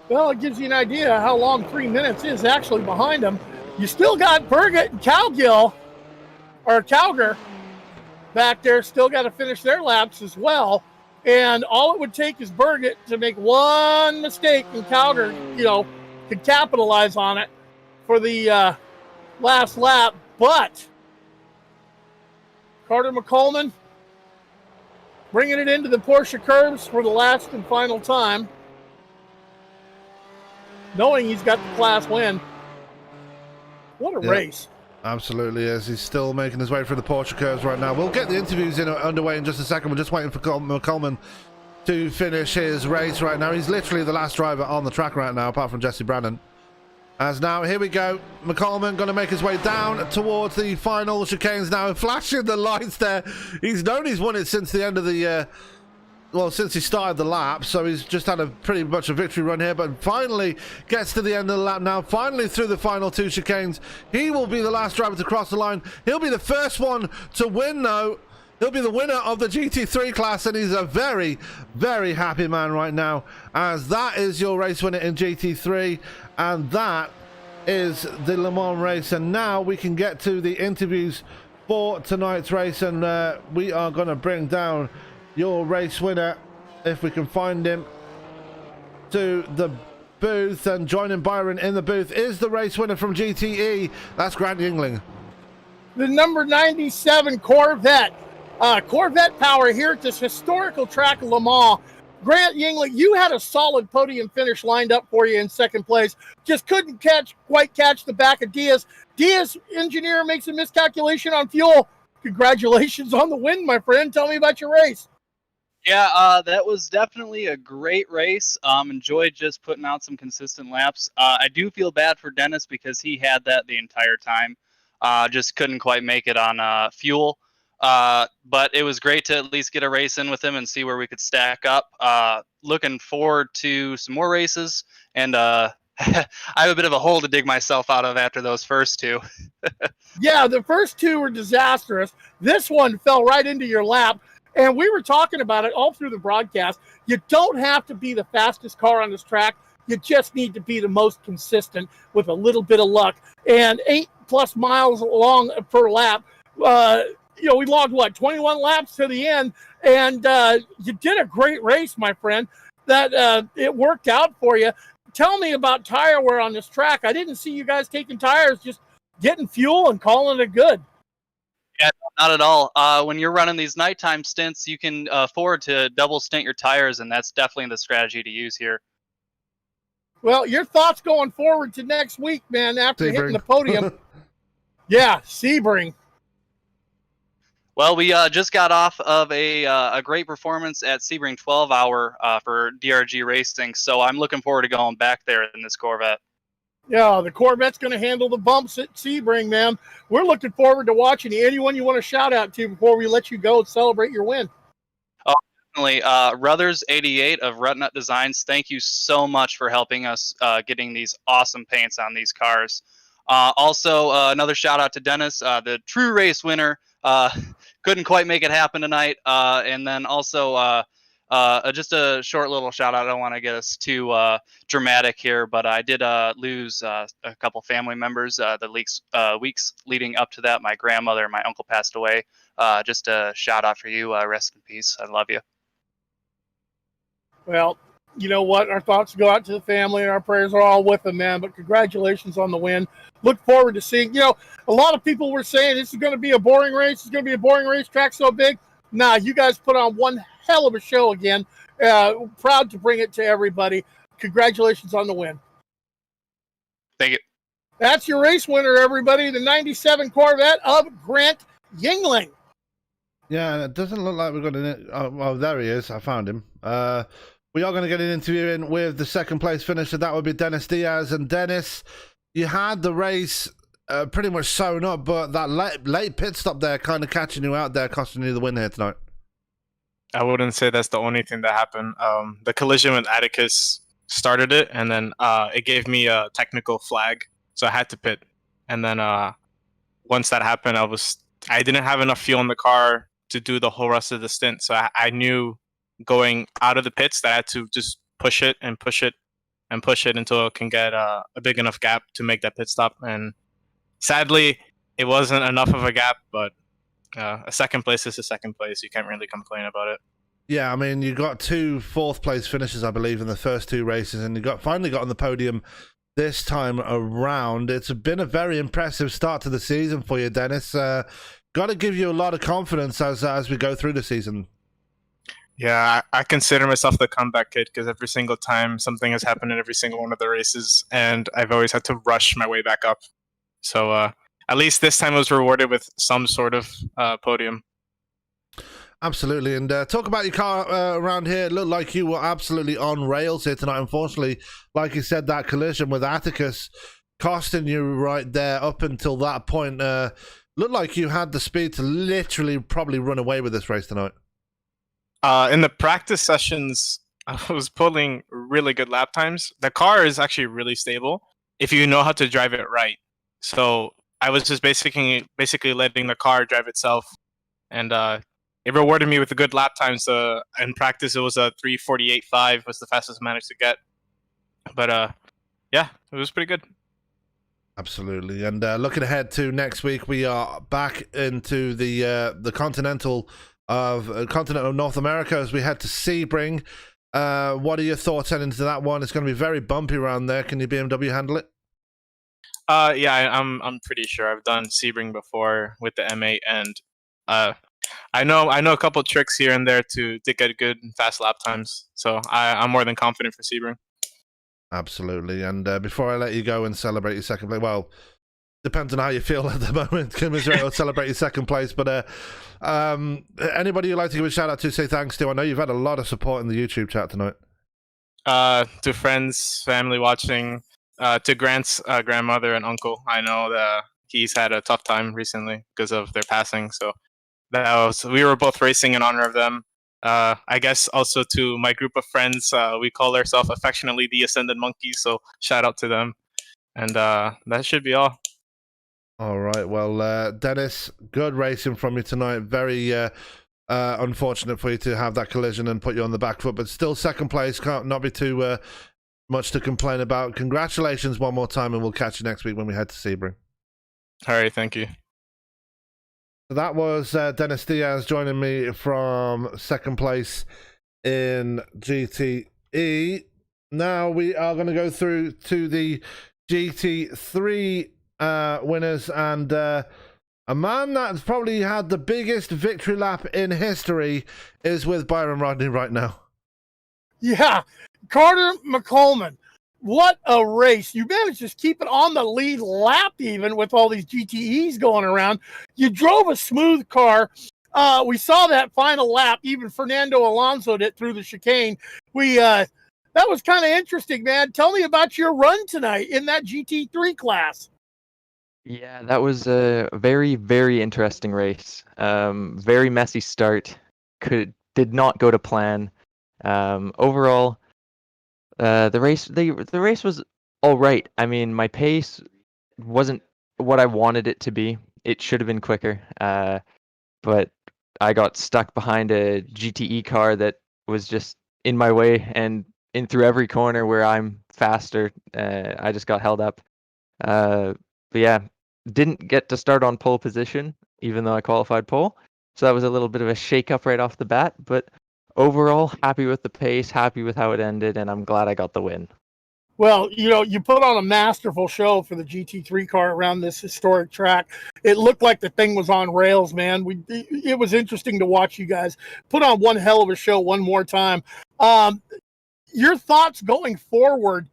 Well, it gives you an idea how long 3 minutes is actually behind him. You still got Burgett and Cowger back there, still got to finish their laps as well. And all it would take is Burgett to make one mistake, and Cowger, could capitalize on it for the last lap. But Carter McCollum bringing it into the Porsche curbs for the last and final time, knowing he's got the class win. What a race. Absolutely is. He's still making his way through the Porsche curves right now. We'll get the interviews underway in just a second. We're just waiting for McCollum to finish his race right now. He's literally the last driver on the track right now, apart from Jesse Brannon. As now, here we go. McCollum going to make his way down towards the final chicanes now, flashing the lights there. He's known he's won it since the end of the since he started the lap, so he's just had a pretty much a victory run here, but finally gets to the end of the lap now, finally through the final 2 chicanes. He will be the last driver to cross the line. He'll be the first one to win, though. He'll be the winner of the GT3 class, and he's a very, very happy man right now, as that is your race winner in GT3, and that is the Le Mans race. And now we can get to the interviews for tonight's race, and we are going to bring down your race winner, if we can find him, to the booth. And joining Byron in the booth is the race winner from GTE. That's Grant Yingling. The number 97 Corvette. Corvette power here at this historical track of Le Mans. Grant Yingling, you had a solid podium finish lined up for you in second place. Just couldn't quite catch the back of Diaz. Diaz, engineer, makes a miscalculation on fuel. Congratulations on the win, my friend. Tell me about your race. Yeah, that was definitely a great race. Enjoyed just putting out some consistent laps. I do feel bad for Dennis because he had that the entire time. Just couldn't quite make it on fuel. But it was great to at least get a race in with him and see where we could stack up. Looking forward to some more races, and I have a bit of a hole to dig myself out of after those first 2. Yeah, the first 2 were disastrous. This one fell right into your lap. And we were talking about it all through the broadcast. You don't have to be the fastest car on this track. You just need to be the most consistent with a little bit of luck. And 8+ miles long per lap. We logged, 21 laps to the end. And you did a great race, my friend. That it worked out for you. Tell me about tire wear on this track. I didn't see you guys taking tires, just getting fuel and calling it good. Yeah, not at all. When you're running these nighttime stints, you can afford to double stint your tires, and that's definitely the strategy to use here. Well, your thoughts going forward to next week, man, after hitting the podium. Yeah, Sebring. Well, we just got off of a great performance at Sebring 12 Hour for DRG Racing, so I'm looking forward to going back there in this Corvette. Yeah, the Corvette's going to handle the bumps at Sebring, man. We're looking forward to watching you. Anyone you want to shout out to before we let you go and celebrate your win? Oh, definitely. Ruthers88 of Rutnut Designs, thank you so much for helping us getting these awesome paints on these cars. Also, another shout out to Dennis, the true race winner. Couldn't quite make it happen tonight. And then also just a short little shout out. I don't want to get us too dramatic here, but I did lose a couple family members the weeks leading up to that. My grandmother and my uncle passed away. Just a shout out for you. Rest in peace. I love you. Well, you know what? Our thoughts go out to the family, and our prayers are all with them, man. But congratulations on the win. Look forward to seeing. A lot of people were saying this is going to be a boring race. It's going to be a boring race. Track so big. Nah, you guys put on one hell of a show again. Proud to bring it to everybody. Congratulations on the win. Thank you. That's your race winner, everybody. The 97 Corvette of Grant Yingling. Yeah, it doesn't look like we've got an... Oh, there he is. I found him. We are going to get an interview in with the second place finisher. That would be Dennis Diaz. And Dennis, you had the race pretty much sewn up, but that late pit stop there kind of catching you out there, costing you the win here tonight. I wouldn't say that's the only thing that happened. The collision with Atticus started it, and then it gave me a technical flag, so I had to pit. And then once that happened, I didn't have enough fuel in the car to do the whole rest of the stint. So I knew going out of the pits that I had to just push it and push it and push it until it can get a big enough gap to make that pit stop. And sadly, it wasn't enough of a gap, but a second place is a second place. You can't really complain about it. Yeah, I mean, you got 2 fourth-place finishes, I believe, in the first 2 races, and you finally got on the podium this time around. It's been a very impressive start to the season for you, Dennis. Got to give you a lot of confidence as we go through the season. Yeah, I consider myself the comeback kid because every single time something has happened in every single one of the races, and I've always had to rush my way back up. So at least this time I was rewarded with some sort of podium. Absolutely. And talk about your car around here. It looked like you were absolutely on rails here tonight. Unfortunately, like you said, that collision with Atticus costing you right there up until that point. Looked like you had the speed to literally probably run away with this race tonight. In the practice sessions, I was pulling really good lap times. The car is actually really stable if you know how to drive it right. So I was just basically letting the car drive itself, and it rewarded me with a good lap time. So in practice, it was a 3:48.5 was the fastest I managed to get. But yeah, it was pretty good. Absolutely. And looking ahead to next week, we are back into the continental of North America as we head to Sebring. What are your thoughts heading into that one? It's going to be very bumpy around there. Can your BMW handle it? Yeah, I'm pretty sure. I've done Sebring before with the M8, and I know a couple tricks here and there to get good and fast lap times. So I'm more than confident for Sebring. Absolutely. And before I let you go and celebrate your second place, well, depends on how you feel at the moment. Commiserate or celebrate your second place. But anybody you'd like to give a shout out to, say thanks to? I know you've had a lot of support in the YouTube chat tonight. To friends, family watching, to Grant's grandmother and uncle. I know that he's had a tough time recently because of their passing. So we were both racing in honor of them. I guess also to my group of friends, we call ourselves affectionately the Ascended Monkeys. So shout out to them. And that should be all. All right. Well, Dennis, good racing from you tonight. Very unfortunate for you to have that collision and put you on the back foot, but still second place. Can't not be too much to complain about. Congratulations one more time, and we'll catch you next week when we head to Sebring. All right. Thank you. So that was Dennis Diaz joining me from second place in GTE. Now we are going to go through to the GT3 winners, and a man that's probably had the biggest victory lap in history is with Byron Rodney right now. Yeah, Carter McColeman. What a race. You managed to just keep it on the lead lap even with all these GTEs going around. You drove a smooth car. We saw that final lap. Even Fernando Alonso did through the chicane. That was kind of interesting, man. Tell me about your run tonight in that GT3 class. Yeah, that was a very, very interesting race. Very messy start. Did not go to plan. Overall, the race was all right. I mean, my pace wasn't what I wanted it to be. It should have been quicker. But I got stuck behind a GTE car that was just in my way, and in through every corner where I'm faster, I just got held up. But yeah, didn't get to start on pole position, even though I qualified pole. So that was a little bit of a shake-up right off the bat. But overall, happy with the pace, happy with how it ended, and I'm glad I got the win. Well, you put on a masterful show for the GT3 car around this historic track. It looked like the thing was on rails, man. It was interesting to watch you guys put on one hell of a show one more time. Your thoughts going forward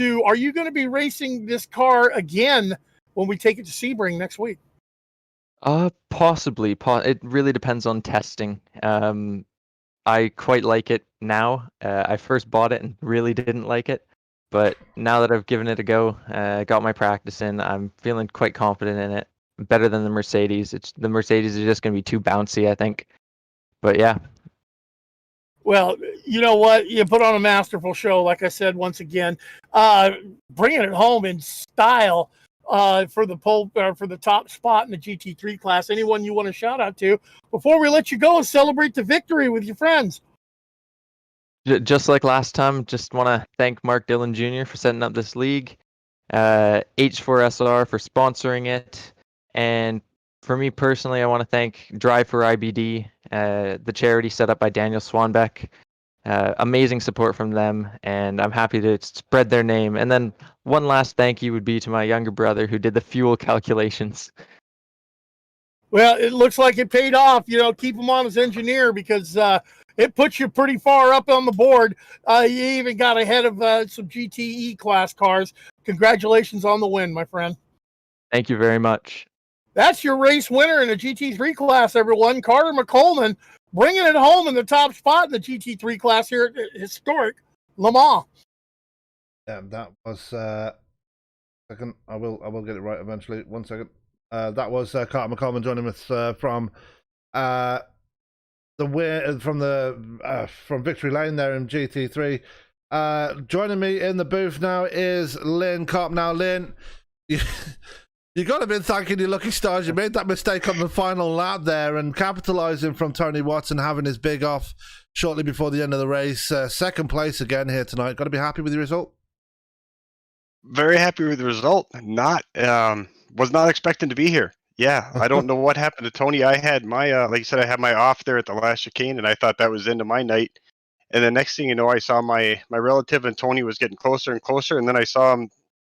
are you going to be racing this car again when we take it to Sebring next week? Possibly. It really depends on testing. I quite like it now. I first bought it and really didn't like it. But now that I've given it a go, got my practice in, I'm feeling quite confident in it. Better than the Mercedes. The Mercedes is just going to be too bouncy, I think. But yeah. Well, you know what? You put on a masterful show, like I said once again, bringing it home in style for the top spot in the GT3 class. Anyone you want to shout out to before we let you go and celebrate the victory with your friends? Just like last time, just want to thank Mark Dillon Jr. for setting up this league, H4SR for sponsoring it, and for me personally, I want to thank Drive for IBD, the charity set up by Daniel Swanbeck. Amazing support from them, and I'm happy to spread their name. And then one last thank you would be to my younger brother who did the fuel calculations. Well, it looks like it paid off. Keep him on as engineer because it puts you pretty far up on the board. You even got ahead of some GTE class cars. Congratulations on the win, my friend. Thank you very much. That's your race winner in the GT3 class, everyone. Carter McColeman bringing it home in the top spot in the GT3 class here at historic Le Mans. Yeah, that was second. I will get it right eventually. 1 second. That was Carter McColeman joining us from Victory Lane there in GT3. Joining me in the booth now is Lynn Kopp. Now, Lynn, you got to be thanking your lucky stars. You made that mistake on the final lap there and capitalising from Tony Watson having his big off shortly before the end of the race. Second place again here tonight. Got to be happy with the result? Very happy with the result. Was not expecting to be here. Yeah, I don't know what happened to Tony. I had my, like you said, I had my off there at the last chicane, and I thought that was into my night. And the next thing you know, I saw my relative and Tony was getting closer and closer, and then I saw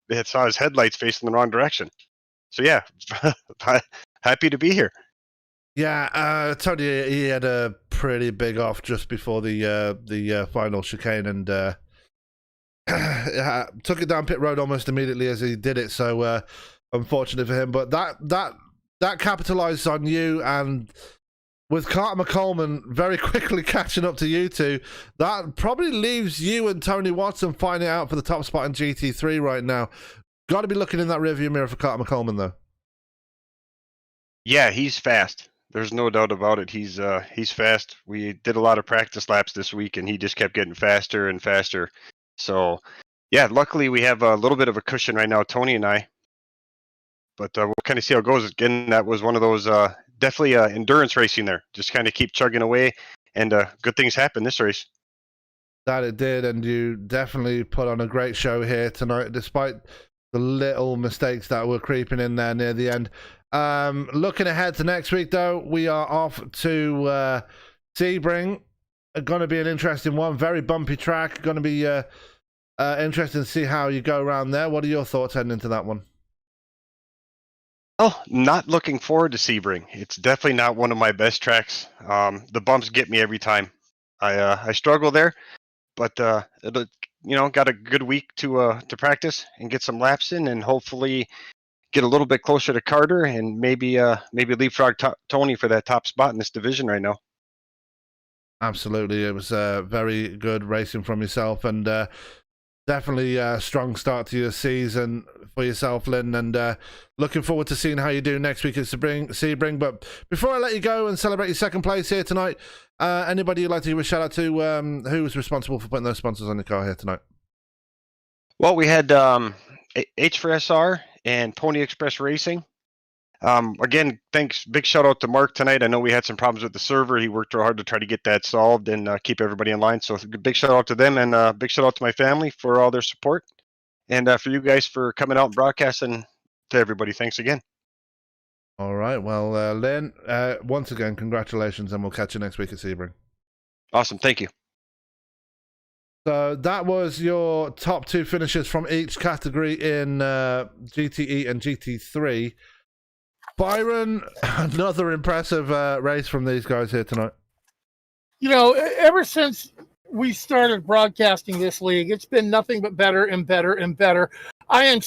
his headlights facing the wrong direction. So yeah, happy to be here. Yeah, Tony, he had a pretty big off just before the final chicane, and took it down pit road almost immediately as he did it. So unfortunate for him, but that capitalized on you, and with Carter McColeman very quickly catching up to you two, that probably leaves you and Tony Watson fighting out for the top spot in GT3 right now. Got to be looking in that rearview mirror for Carter McColeman, though. Yeah, he's fast. There's no doubt about it. He's fast. We did a lot of practice laps this week, and he just kept getting faster and faster. So, yeah, luckily we have a little bit of a cushion right now, Tony and I. But we'll kind of see how it goes. Again, that was one of those definitely endurance racing there. Just kind of keep chugging away, and good things happen this race. That it did, and you definitely put on a great show here tonight, despite the little mistakes that were creeping in there near the end. Looking ahead to next week, though, we are off to Sebring. Going to be an interesting one. Very bumpy track. Going to be interesting to see how you go around there. What are your thoughts heading into that one? Oh, not looking forward to Sebring. It's definitely not one of my best tracks. The bumps get me every time. I struggle there, but got a good week to practice and get some laps in, and hopefully get a little bit closer to Carter, and maybe leapfrog Tony for that top spot in this division right now. Absolutely, it was very good racing from yourself, and definitely a strong start to your season for yourself, Lynn, and looking forward to seeing how you do next week at Sebring. But before I let you go and celebrate your second place here tonight, anybody you'd like to give a shout out to who was responsible for putting those sponsors on the car here tonight? Well, we had H4SR and Pony Express Racing. Again, thanks. Big shout out to Mark tonight. I know we had some problems with the server. He worked real hard to try to get that solved and keep everybody in line. So big shout out to them, and big shout out to my family for all their support, and for you guys for coming out and broadcasting to everybody. Thanks again. All right. Well, Lynn, once again, congratulations, and we'll catch you next week at Sebring. Awesome. Thank you. So that was your top two finishes from each category in GTE and GT3. Byron, another impressive race from these guys here tonight. Ever since we started broadcasting this league, it's been nothing but better and better and better. I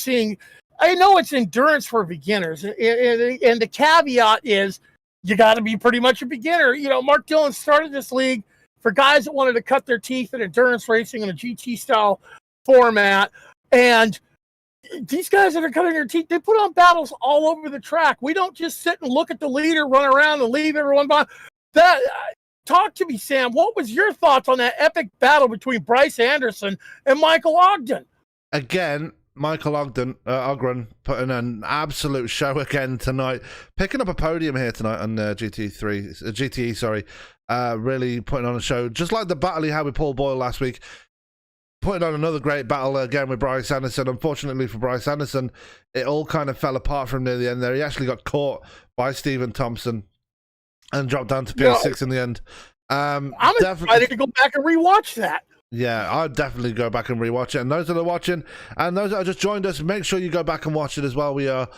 know it's endurance for beginners, and the caveat is you got to be pretty much a beginner. Mark Dillon started this league for guys that wanted to cut their teeth in endurance racing in a GT style format. And these guys that are cutting their teeth, they put on battles all over the track. We don't just sit and look at the leader run around and leave everyone behind. Talk to me, Sam. What was your thoughts on that epic battle between Bryce Anderson and Michael Ogden? Again, Michael Ogren putting an absolute show again tonight, picking up a podium here tonight on GTE. Sorry, really putting on a show, just like the battle he had with Paul Boyle last week. Putting on another great battle again with Bryce Anderson. Unfortunately for Bryce Anderson, it all kind of fell apart from near the end there. He actually got caught by Stephen Thompson and dropped down to P6 in the end. I'm excited to go back and rewatch that. Yeah, I'd definitely go back and rewatch it. And those that are watching and those that have just joined us, make sure you go back and watch it as well. We are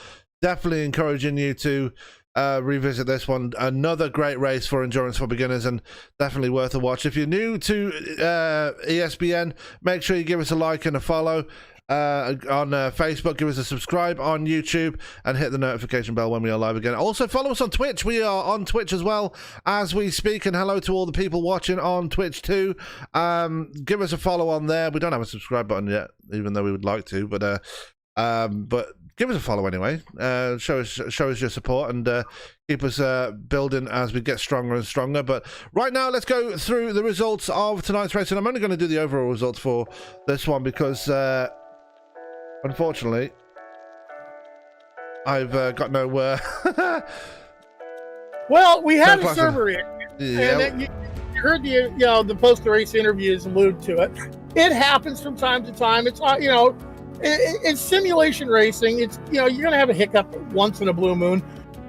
definitely encouraging you to revisit this one. Another great race for Endurance for Beginners and definitely worth a watch. If you're new to ESPN, make sure you give us a like and a follow on Facebook. Give us a subscribe on YouTube and hit the notification bell when we are live again. Also follow us on Twitch. We are on Twitch as well as we speak, and hello to all the people watching on Twitch too. Give us a follow on there. We don't have a subscribe button yet, even though we would like to, but give us a follow anyway. Show us your support and keep us building as we get stronger and stronger. But right now, let's go through the results of tonight's race. And I'm only going to do the overall results for this one because, unfortunately, I've got no... Well, we had a server issue. Yeah. And you heard the post-race interviews allude to it. It happens from time to time. It's, in simulation racing, it's you're going to have a hiccup once in a blue moon,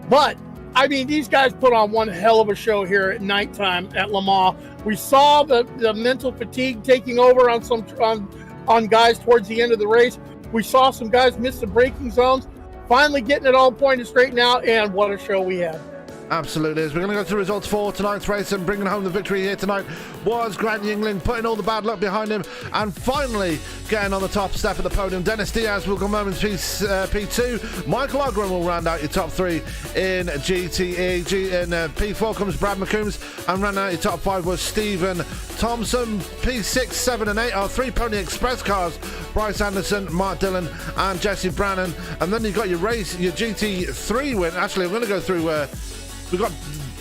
but I mean these guys put on one hell of a show here at nighttime at Le Mans. We saw the mental fatigue taking over on guys towards the end of the race. We saw some guys miss the braking zones, finally getting it all pointed straightened out, and what a show we had. Absolutely. As we're going to go through results for tonight's race, and bringing home the victory here tonight was Grant Yingling, putting all the bad luck behind him and finally getting on the top step of the podium. Dennis Diaz will come home in P2. Michael Ogren will round out your top three in GTE. In P4 comes Brad McCombs, and rounding out your top five was Stephen Thompson. P6, 7 and 8 are three Pony Express cars: Bryce Anderson, Mark Dillon and Jesse Brannon. And then you've got your GT3 win. Actually, I'm going to go through we've got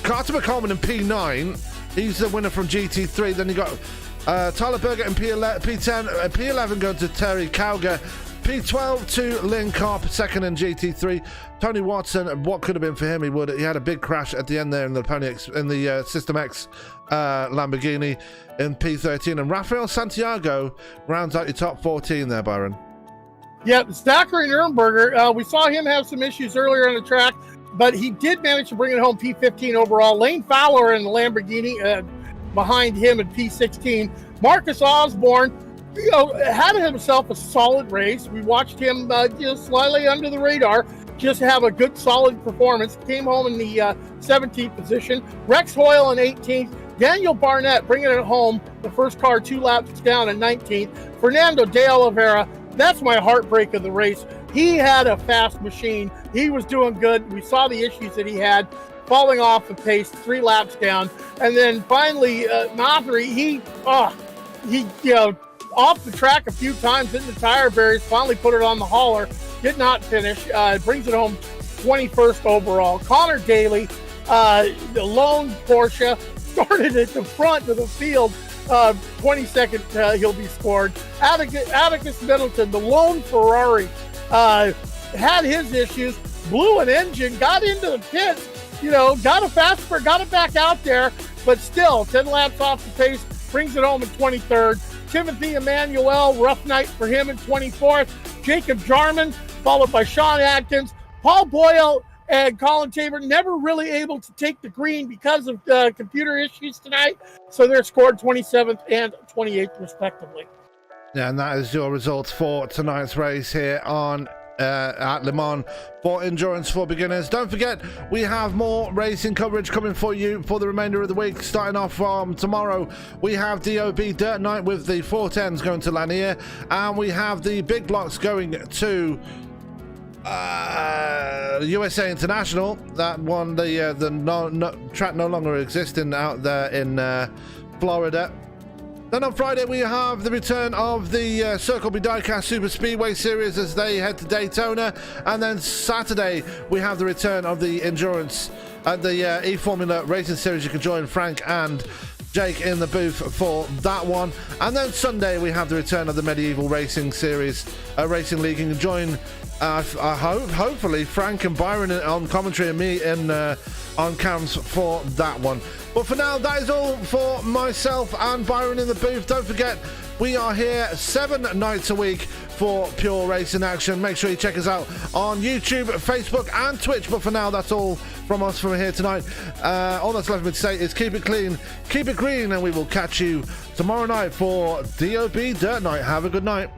Carter McColeman in P9. He's the winner from GT3. Then you got Tyler Berger in P10, P11 going to Terry Cowger, P12 to Lynn Carp, second in GT3. Tony Watson, what could have been for him? He had a big crash at the end there in the System X Lamborghini in P13. And Rafael Santiago rounds out your top 14 there, Byron. Yep, Stacker and Ehrenberger. We saw him have some issues earlier on the track, but he did manage to bring it home P15 overall. Lane Fowler in the Lamborghini behind him at P16. Marcus Osborne, had himself a solid race. We watched him just slightly under the radar, just have a good, solid performance. Came home in the 17th position. Rex Hoyle in 18th. Daniel Barnett bringing it home, the first car 2 laps down in 19th. Fernando de Oliveira, that's my heartbreak of the race. He had a fast machine. He was doing good. We saw the issues that he had, falling off the pace 3 laps down. And then finally, Mathery, he off the track a few times in the tire barriers, finally put it on the hauler, did not finish, brings it home 21st overall. Connor Daly, the lone Porsche, started at the front of the field, 22nd he'll be scored. Atticus Middleton, the lone Ferrari, had his issues, blew an engine, got into the pits, got it back out there, but still 10 laps off the pace, brings it home in 23rd. Timothy Emmanuel, rough night for him in 24th. Jacob Jarman, followed by Sean Atkins. Paul Boyle and Colin Tabor never really able to take the green because of computer issues tonight, so they're scored 27th and 28th respectively. Yeah, and that is your results for tonight's race here on at Le Mans for Endurance for Beginners. Don't forget, we have more racing coverage coming for you for the remainder of the week. Starting off from tomorrow, we have DOB Dirt Night with the 410s going to Lanier, and we have the big blocks going to USA International. That one, the track no longer existing out there in Florida. Then on Friday, we have the return of the Circle B Diecast Super Speedway Series as they head to Daytona. And then Saturday, we have the return of the Endurance at the E-Formula Racing Series. You can join Frank and Jake in the booth for that one. And then Sunday, we have the return of the Medieval Racing Series, Racing League. You can join, hopefully, Frank and Byron on commentary and me on cams for that one. But for now, that is all for myself and Byron in the booth. Don't forget, we are here 7 nights a week for pure racing action. Make sure you check us out on YouTube, Facebook, and Twitch. But for now, that's all from us from here tonight. All that's left for me to say is keep it clean, keep it green, and we will catch you tomorrow night for DOB Dirt Night. Have a good night.